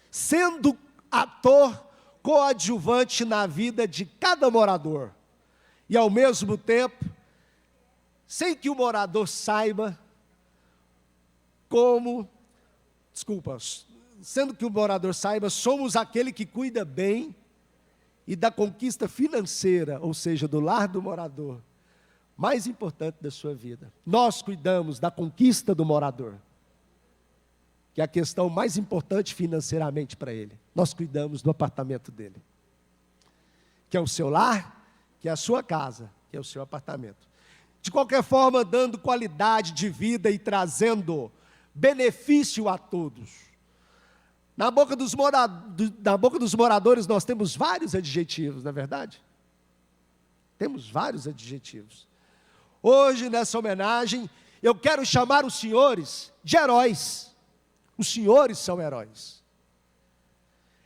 Sendo ator coadjuvante na vida de cada morador. E, ao mesmo tempo, sem que o morador saiba sendo que o morador saiba, somos aquele que cuida bem e da conquista financeira, ou seja, do lar do morador, mais importante da sua vida. Nós cuidamos da conquista do morador, que é a questão mais importante financeiramente para ele. Nós cuidamos do apartamento dele, que é o seu lar, que é a sua casa, que é o seu apartamento. De qualquer forma, dando qualidade de vida e trazendo benefício a todos. Na boca dos moradores nós temos vários adjetivos, não é verdade? Temos vários adjetivos. Hoje, nessa homenagem, eu quero chamar os senhores de heróis. Os senhores são heróis.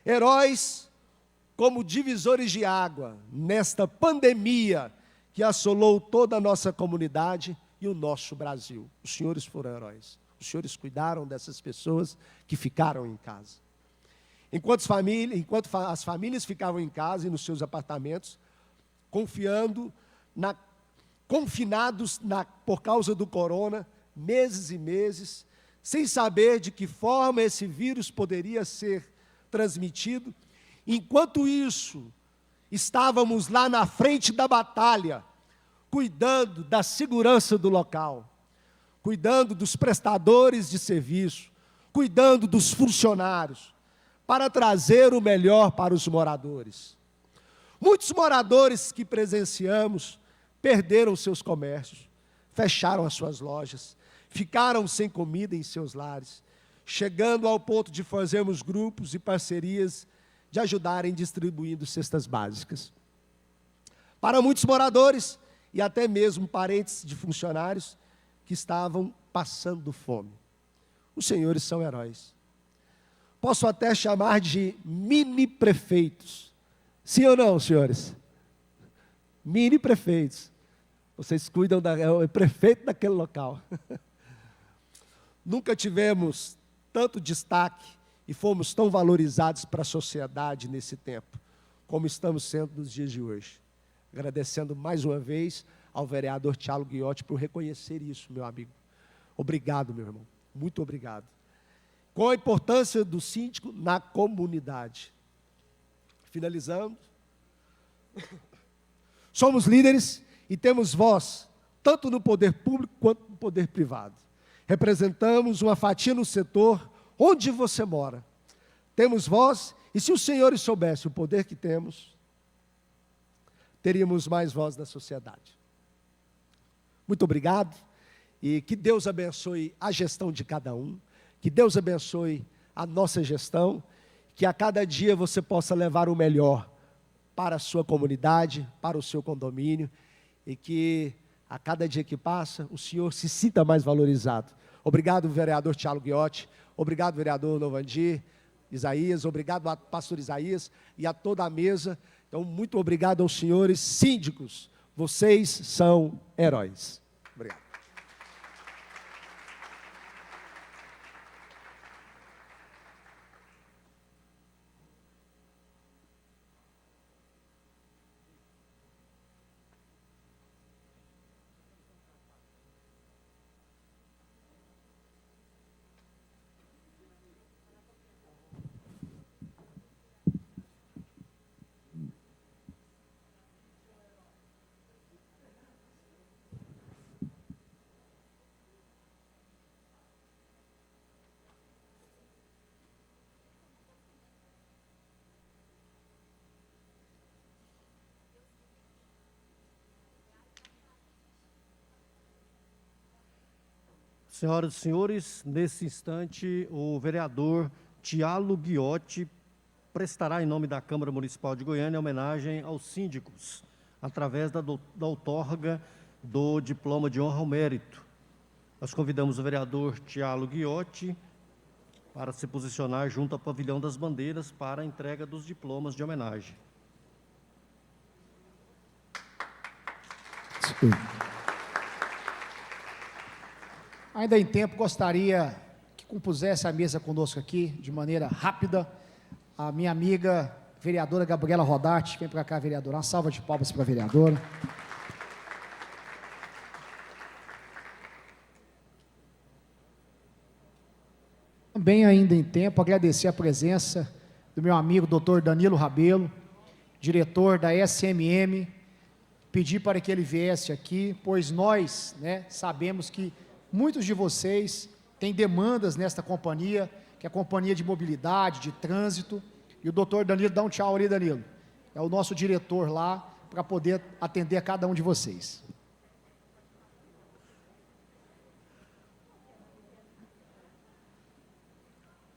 Heróis como divisores de água nesta pandemia que assolou toda a nossa comunidade e o nosso Brasil. Os senhores foram heróis. Os senhores cuidaram dessas pessoas que ficaram em casa. Enquanto as famílias ficavam em casa e nos seus apartamentos, confinados por causa do corona, meses e meses, sem saber de que forma esse vírus poderia ser transmitido. Enquanto isso, estávamos lá na frente da batalha, cuidando da segurança do local, cuidando dos prestadores de serviço, cuidando dos funcionários, para trazer o melhor para os moradores. Muitos moradores que presenciamos perderam seus comércios, fecharam as suas lojas, ficaram sem comida em seus lares, chegando ao ponto de fazermos grupos e parcerias de ajudarem distribuindo cestas básicas. Para muitos moradores e até mesmo parentes de funcionários que estavam passando fome. Os senhores são heróis. Posso até chamar de mini-prefeitos. Sim ou não, senhores? Mini-prefeitos. Vocês cuidam é o prefeito daquele local. Nunca tivemos tanto destaque e fomos tão valorizados para a sociedade nesse tempo, como estamos sendo nos dias de hoje. Agradecendo mais uma vez ao vereador Thiago Guiotti por reconhecer isso, meu amigo. Obrigado, meu irmão. Muito obrigado. Com a importância do síndico na comunidade. Finalizando. Somos líderes e temos voz, tanto no poder público quanto no poder privado. Representamos uma fatia no setor onde você mora. Temos voz, e se os senhores soubessem o poder que temos, teríamos mais voz na sociedade. Muito obrigado, e que Deus abençoe a gestão de cada um, que Deus abençoe a nossa gestão, que a cada dia você possa levar o melhor para a sua comunidade, para o seu condomínio, e que a cada dia que passa, o senhor se sinta mais valorizado. Obrigado, vereador Thiago Guiotti, obrigado, vereador Novandir, Isaías, obrigado ao pastor Isaías e a toda a mesa. Então, muito obrigado aos senhores síndicos, vocês são heróis. Obrigado. Senhoras e senhores, nesse instante, o vereador Thiago Guiotti prestará, em nome da Câmara Municipal de Goiânia, homenagem aos síndicos, através da outorga do Diploma de Honra ao Mérito. Nós convidamos o vereador Thiago Guiotti para se posicionar junto ao Pavilhão das Bandeiras para a entrega dos diplomas de homenagem. Ainda em tempo, gostaria que compusesse a mesa conosco aqui, de maneira rápida, a minha amiga vereadora Gabriela Rodarte. Vem para cá, vereadora. Uma salva de palmas para a vereadora. Também ainda em tempo, agradecer a presença do meu amigo Dr. Danilo Rabelo, diretor da SMM, pedir para que ele viesse aqui, pois nós, sabemos que muitos de vocês têm demandas nesta companhia, que é a companhia de mobilidade, de trânsito, e o doutor Danilo, dá um tchau ali, Danilo, é o nosso diretor lá, para poder atender a cada um de vocês.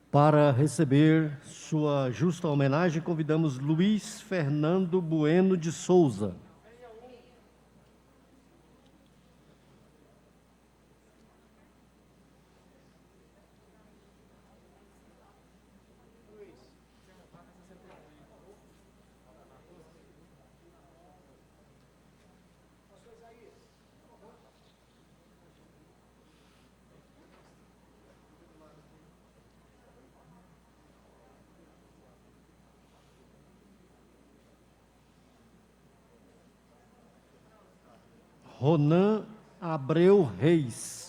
Para receber sua justa homenagem, convidamos Luiz Fernando Bueno de Souza. Ronan Abreu Reis.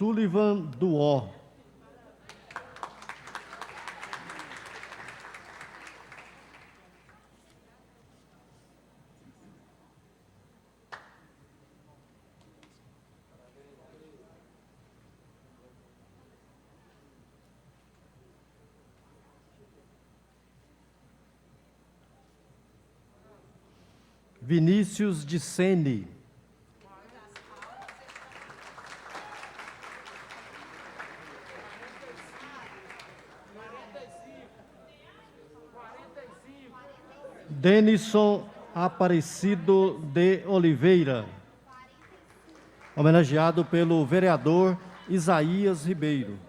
Sullivan Duó. Vinícius de Sene. Denison Aparecido de Oliveira, homenageado pelo vereador Isaías Ribeiro.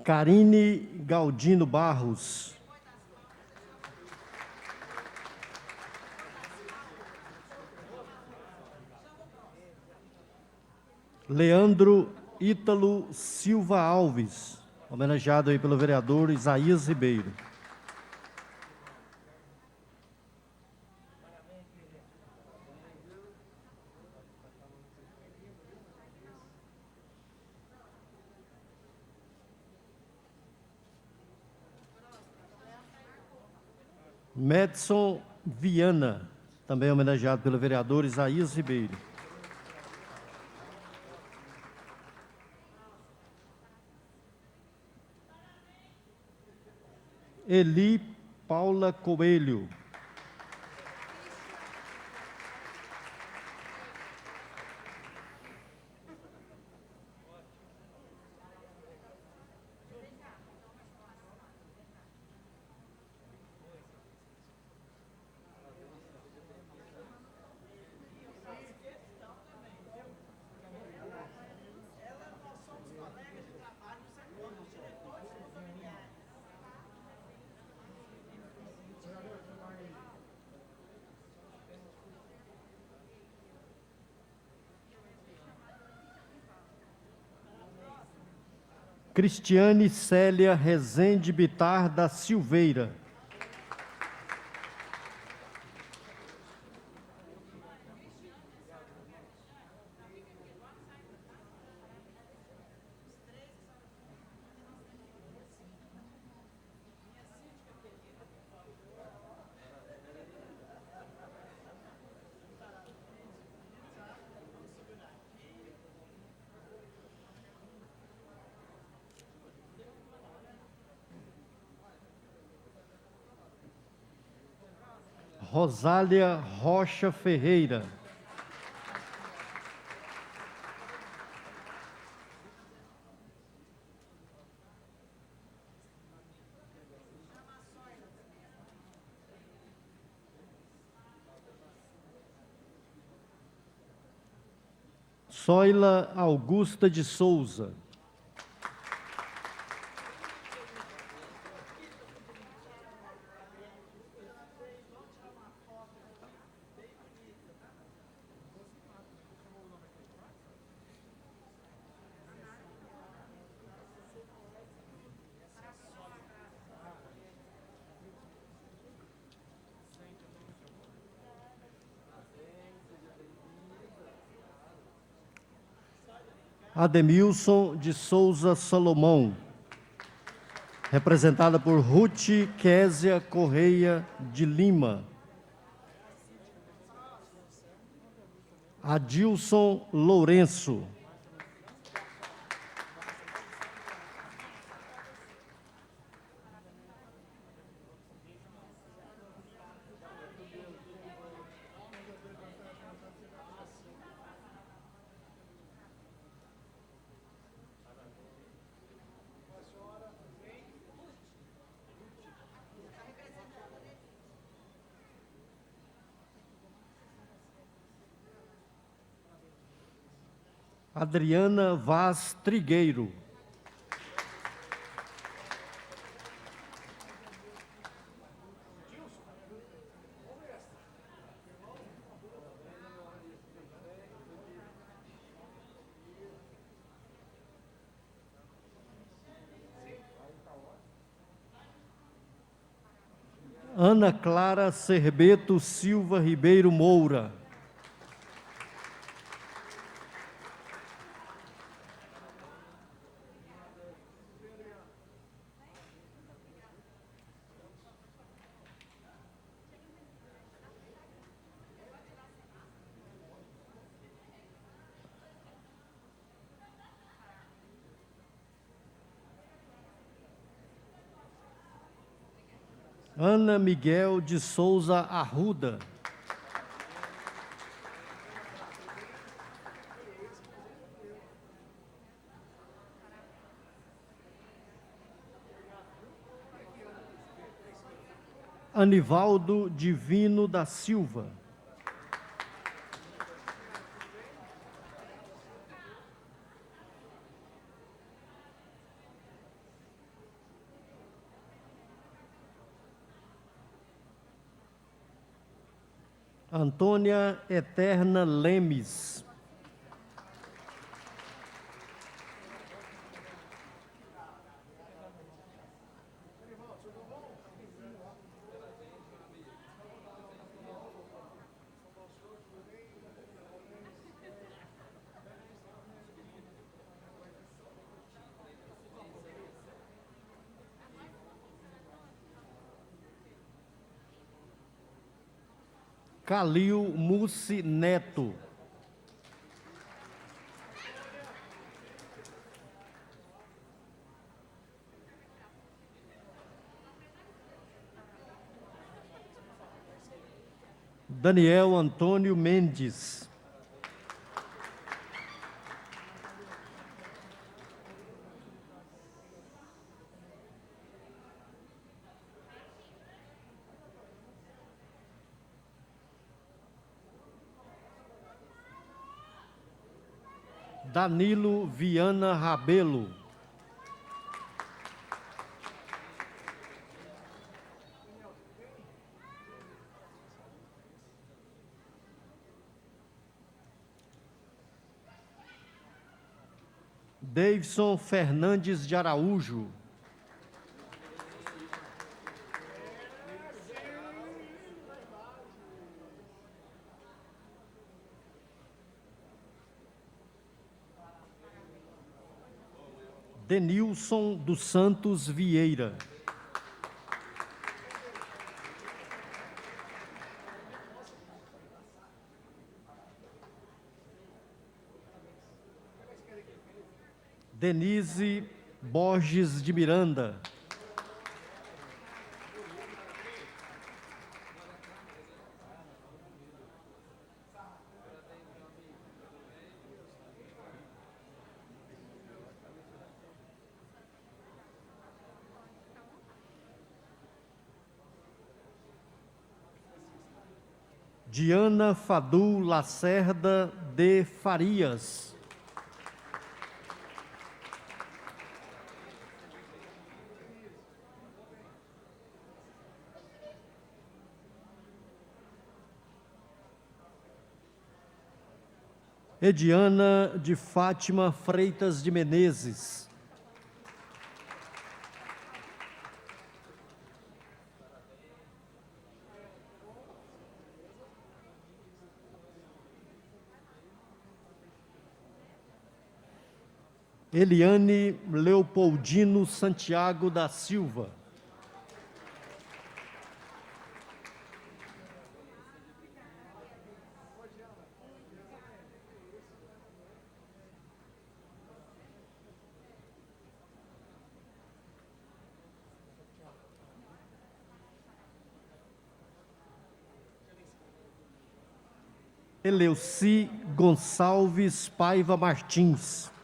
Karine Galdino Barros. Leandro Ítalo Silva Alves, homenageado aí pelo vereador Isaías Ribeiro. Medson Viana, também homenageado pelo vereador Isaías Ribeiro. Eli Paula Coelho. Cristiane Célia Rezende Bitar da Silveira. Rosália Rocha Ferreira. Soila Augusta de Souza. Ademilson de Souza Salomão, representada por Ruth Késia Correia de Lima. Adilson Lourenço. Adriana Vaz Trigueiro. Ana Clara Serbeto Silva Ribeiro Moura. Ana Miguel de Souza Arruda. Anivaldo Divino da Silva. Antônia Eterna Lemes. Calil Mussi Neto. Daniel Antônio Mendes. Danilo Viana Rabelo. Davidson Fernandes de Araújo. Denilson dos Santos Vieira. Denise Borges de Miranda. Diana Fadu Lacerda de Farias. Ediana de Fátima Freitas de Menezes. Eliane Leopoldino Santiago da Silva. Eleuci Gonçalves Paiva Martins.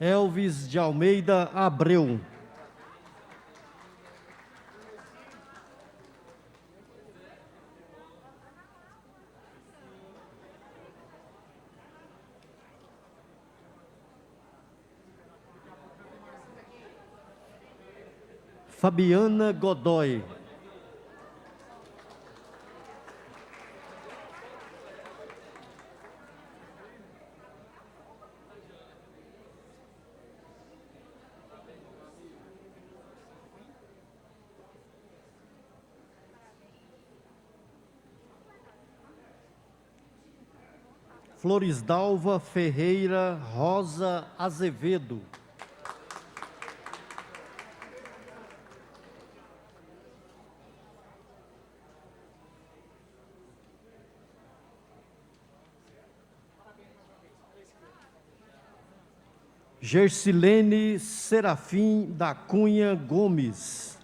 Elvis de Almeida Abreu. Fabiana Godoy. Florisdalva Ferreira Rosa Azevedo. Gersilene Serafim da Cunha Gomes.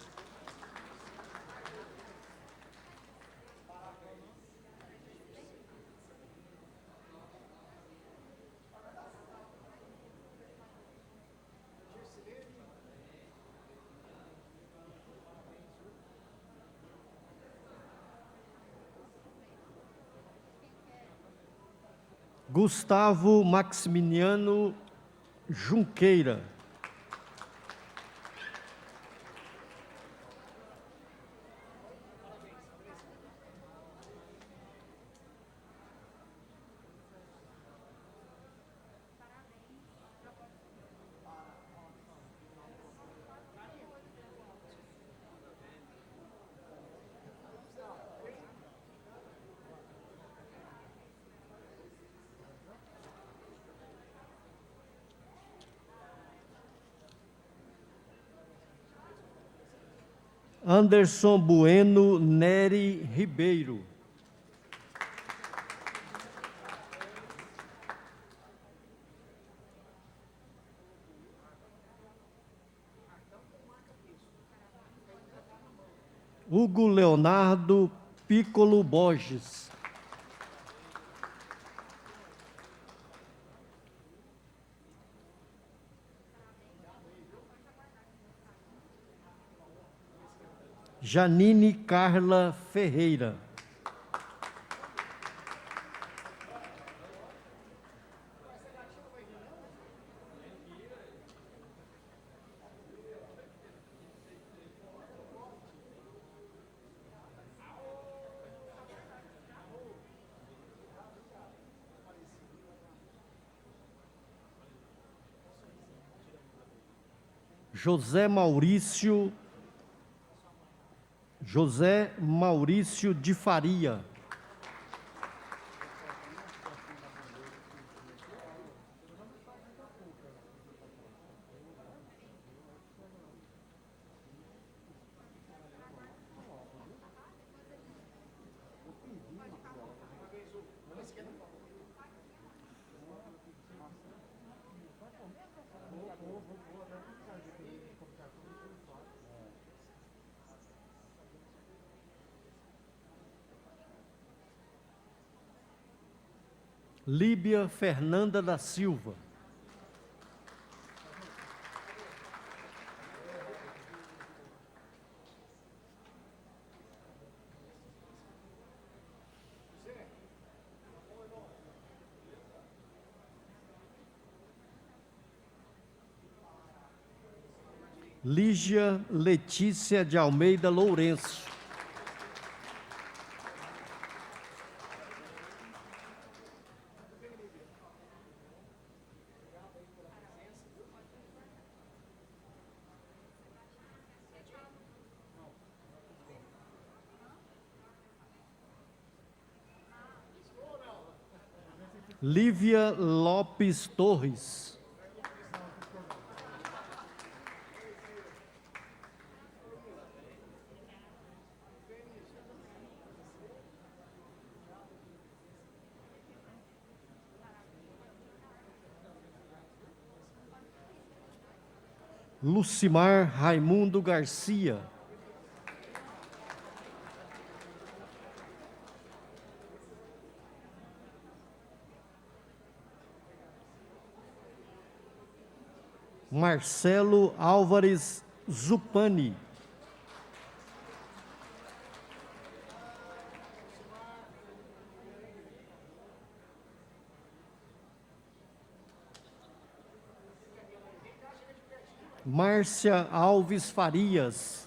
Gustavo Maximiliano Junqueira. Anderson Bueno Neri Ribeiro. Hugo Leonardo Piccolo Borges. Janine Carla Ferreira. José Maurício de Faria. Líbia Fernanda da Silva. Lígia Letícia de Almeida Lourenço. Lívia Lopes Torres. Lucimar Raimundo Garcia. Marcelo Álvares Zupani. Márcia Alves Farias.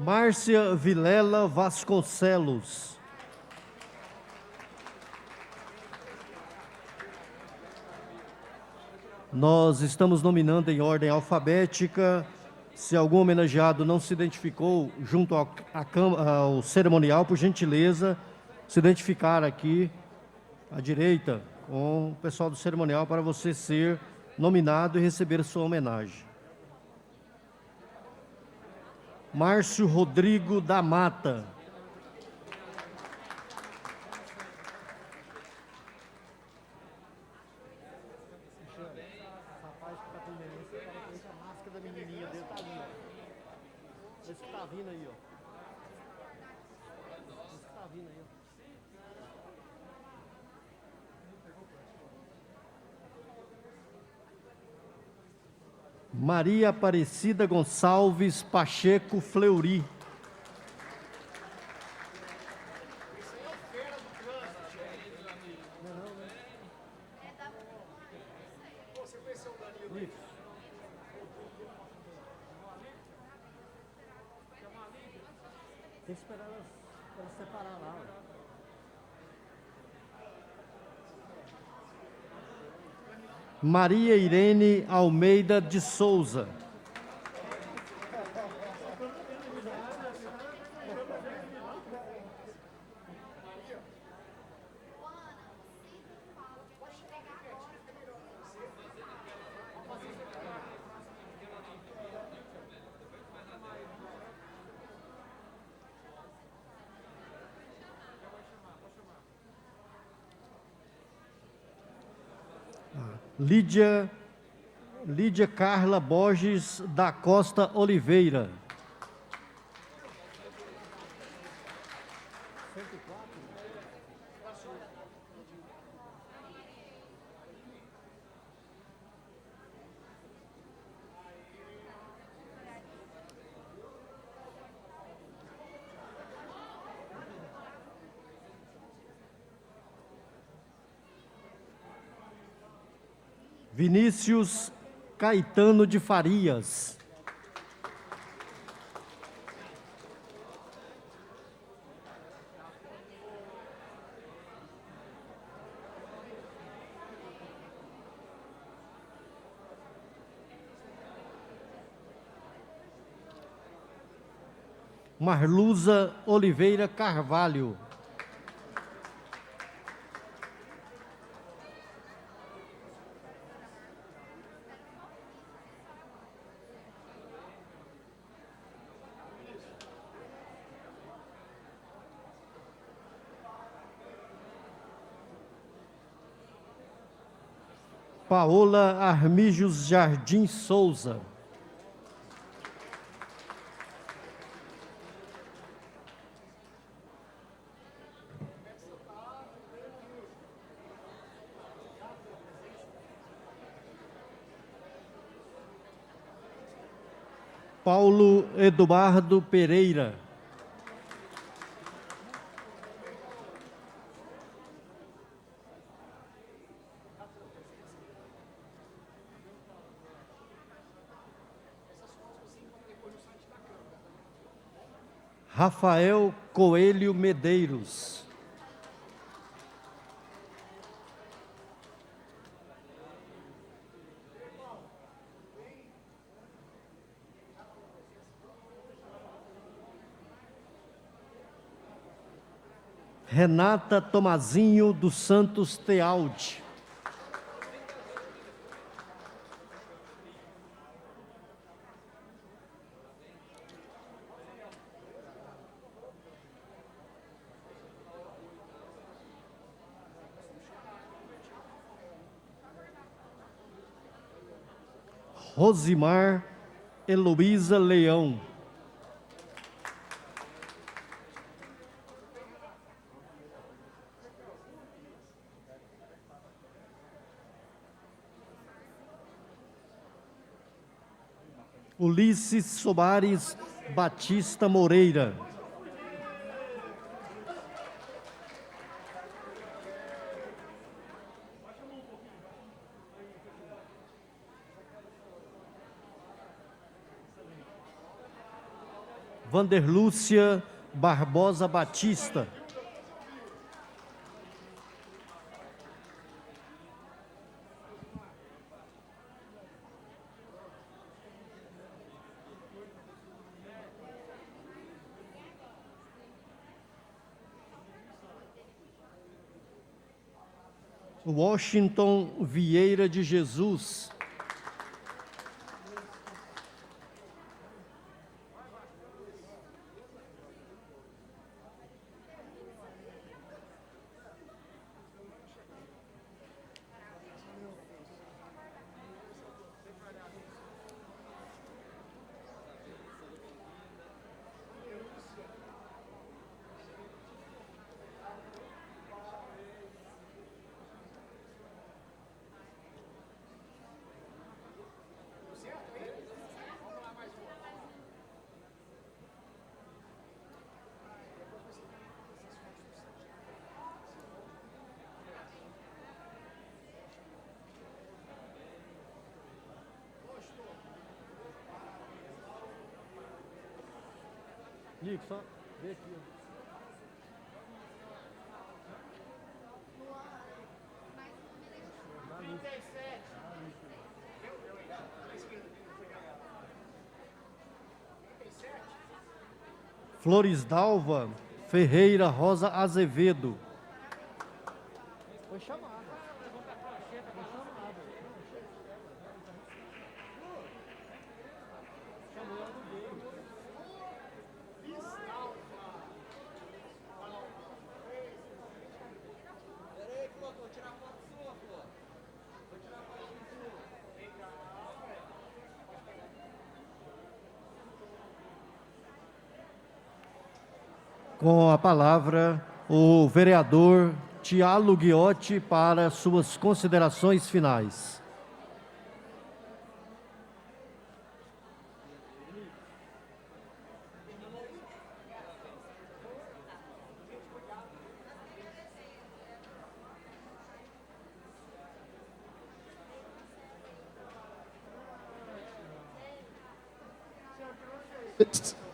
Márcia Vilela Vasconcelos. Nós estamos nominando em ordem alfabética. Se algum homenageado não se identificou junto ao cerimonial, por gentileza, se identificar aqui à direita com o pessoal do cerimonial para você ser nominado e receber sua homenagem. Márcio Rodrigo da Mata. Maria Aparecida Gonçalves Pacheco Fleury. Tem que esperar elas separar lá. Maria Irene Almeida de Souza. Lídia Carla Borges da Costa Oliveira. Vinícius Caetano de Farias. Marluza Oliveira Carvalho. Paola Armígios Jardim Souza. Paulo Eduardo Pereira. Rafael Coelho Medeiros. Renata Tomazinho dos Santos Tealdi. Rosimar Heloísa Leão. Ulisses Soares Batista Moreira. Vanderlúcia Barbosa Batista. Washington Vieira de Jesus. Nico, só vê aqui. Floresdalva Ferreira Rosa Azevedo. Foi chamada. Com a palavra, o vereador Tiago Guiotti para suas considerações finais.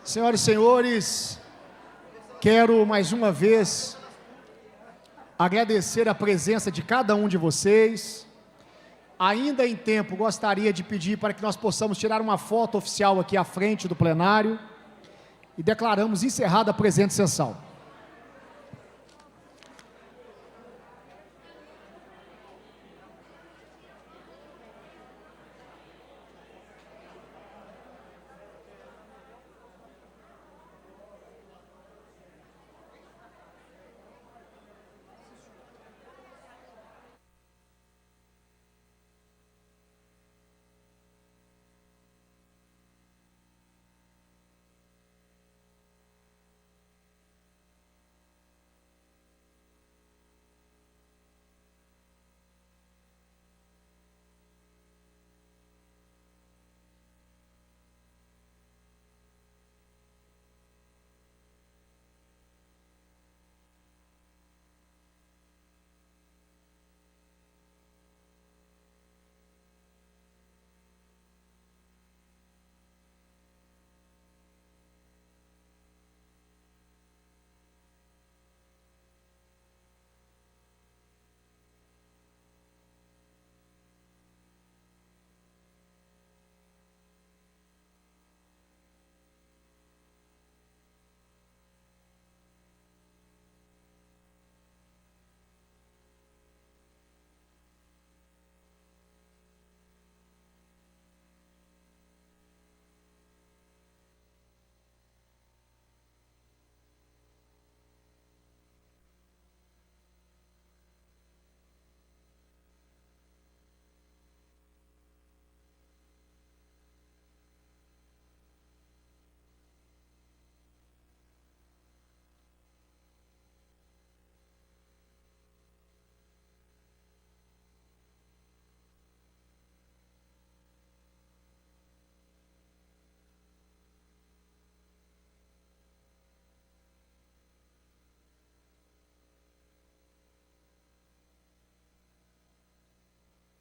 Senhoras e senhores, quero mais uma vez agradecer a presença de cada um de vocês. Ainda em tempo, gostaria de pedir para que nós possamos tirar uma foto oficial aqui à frente do plenário e declaramos encerrada a presente sessão.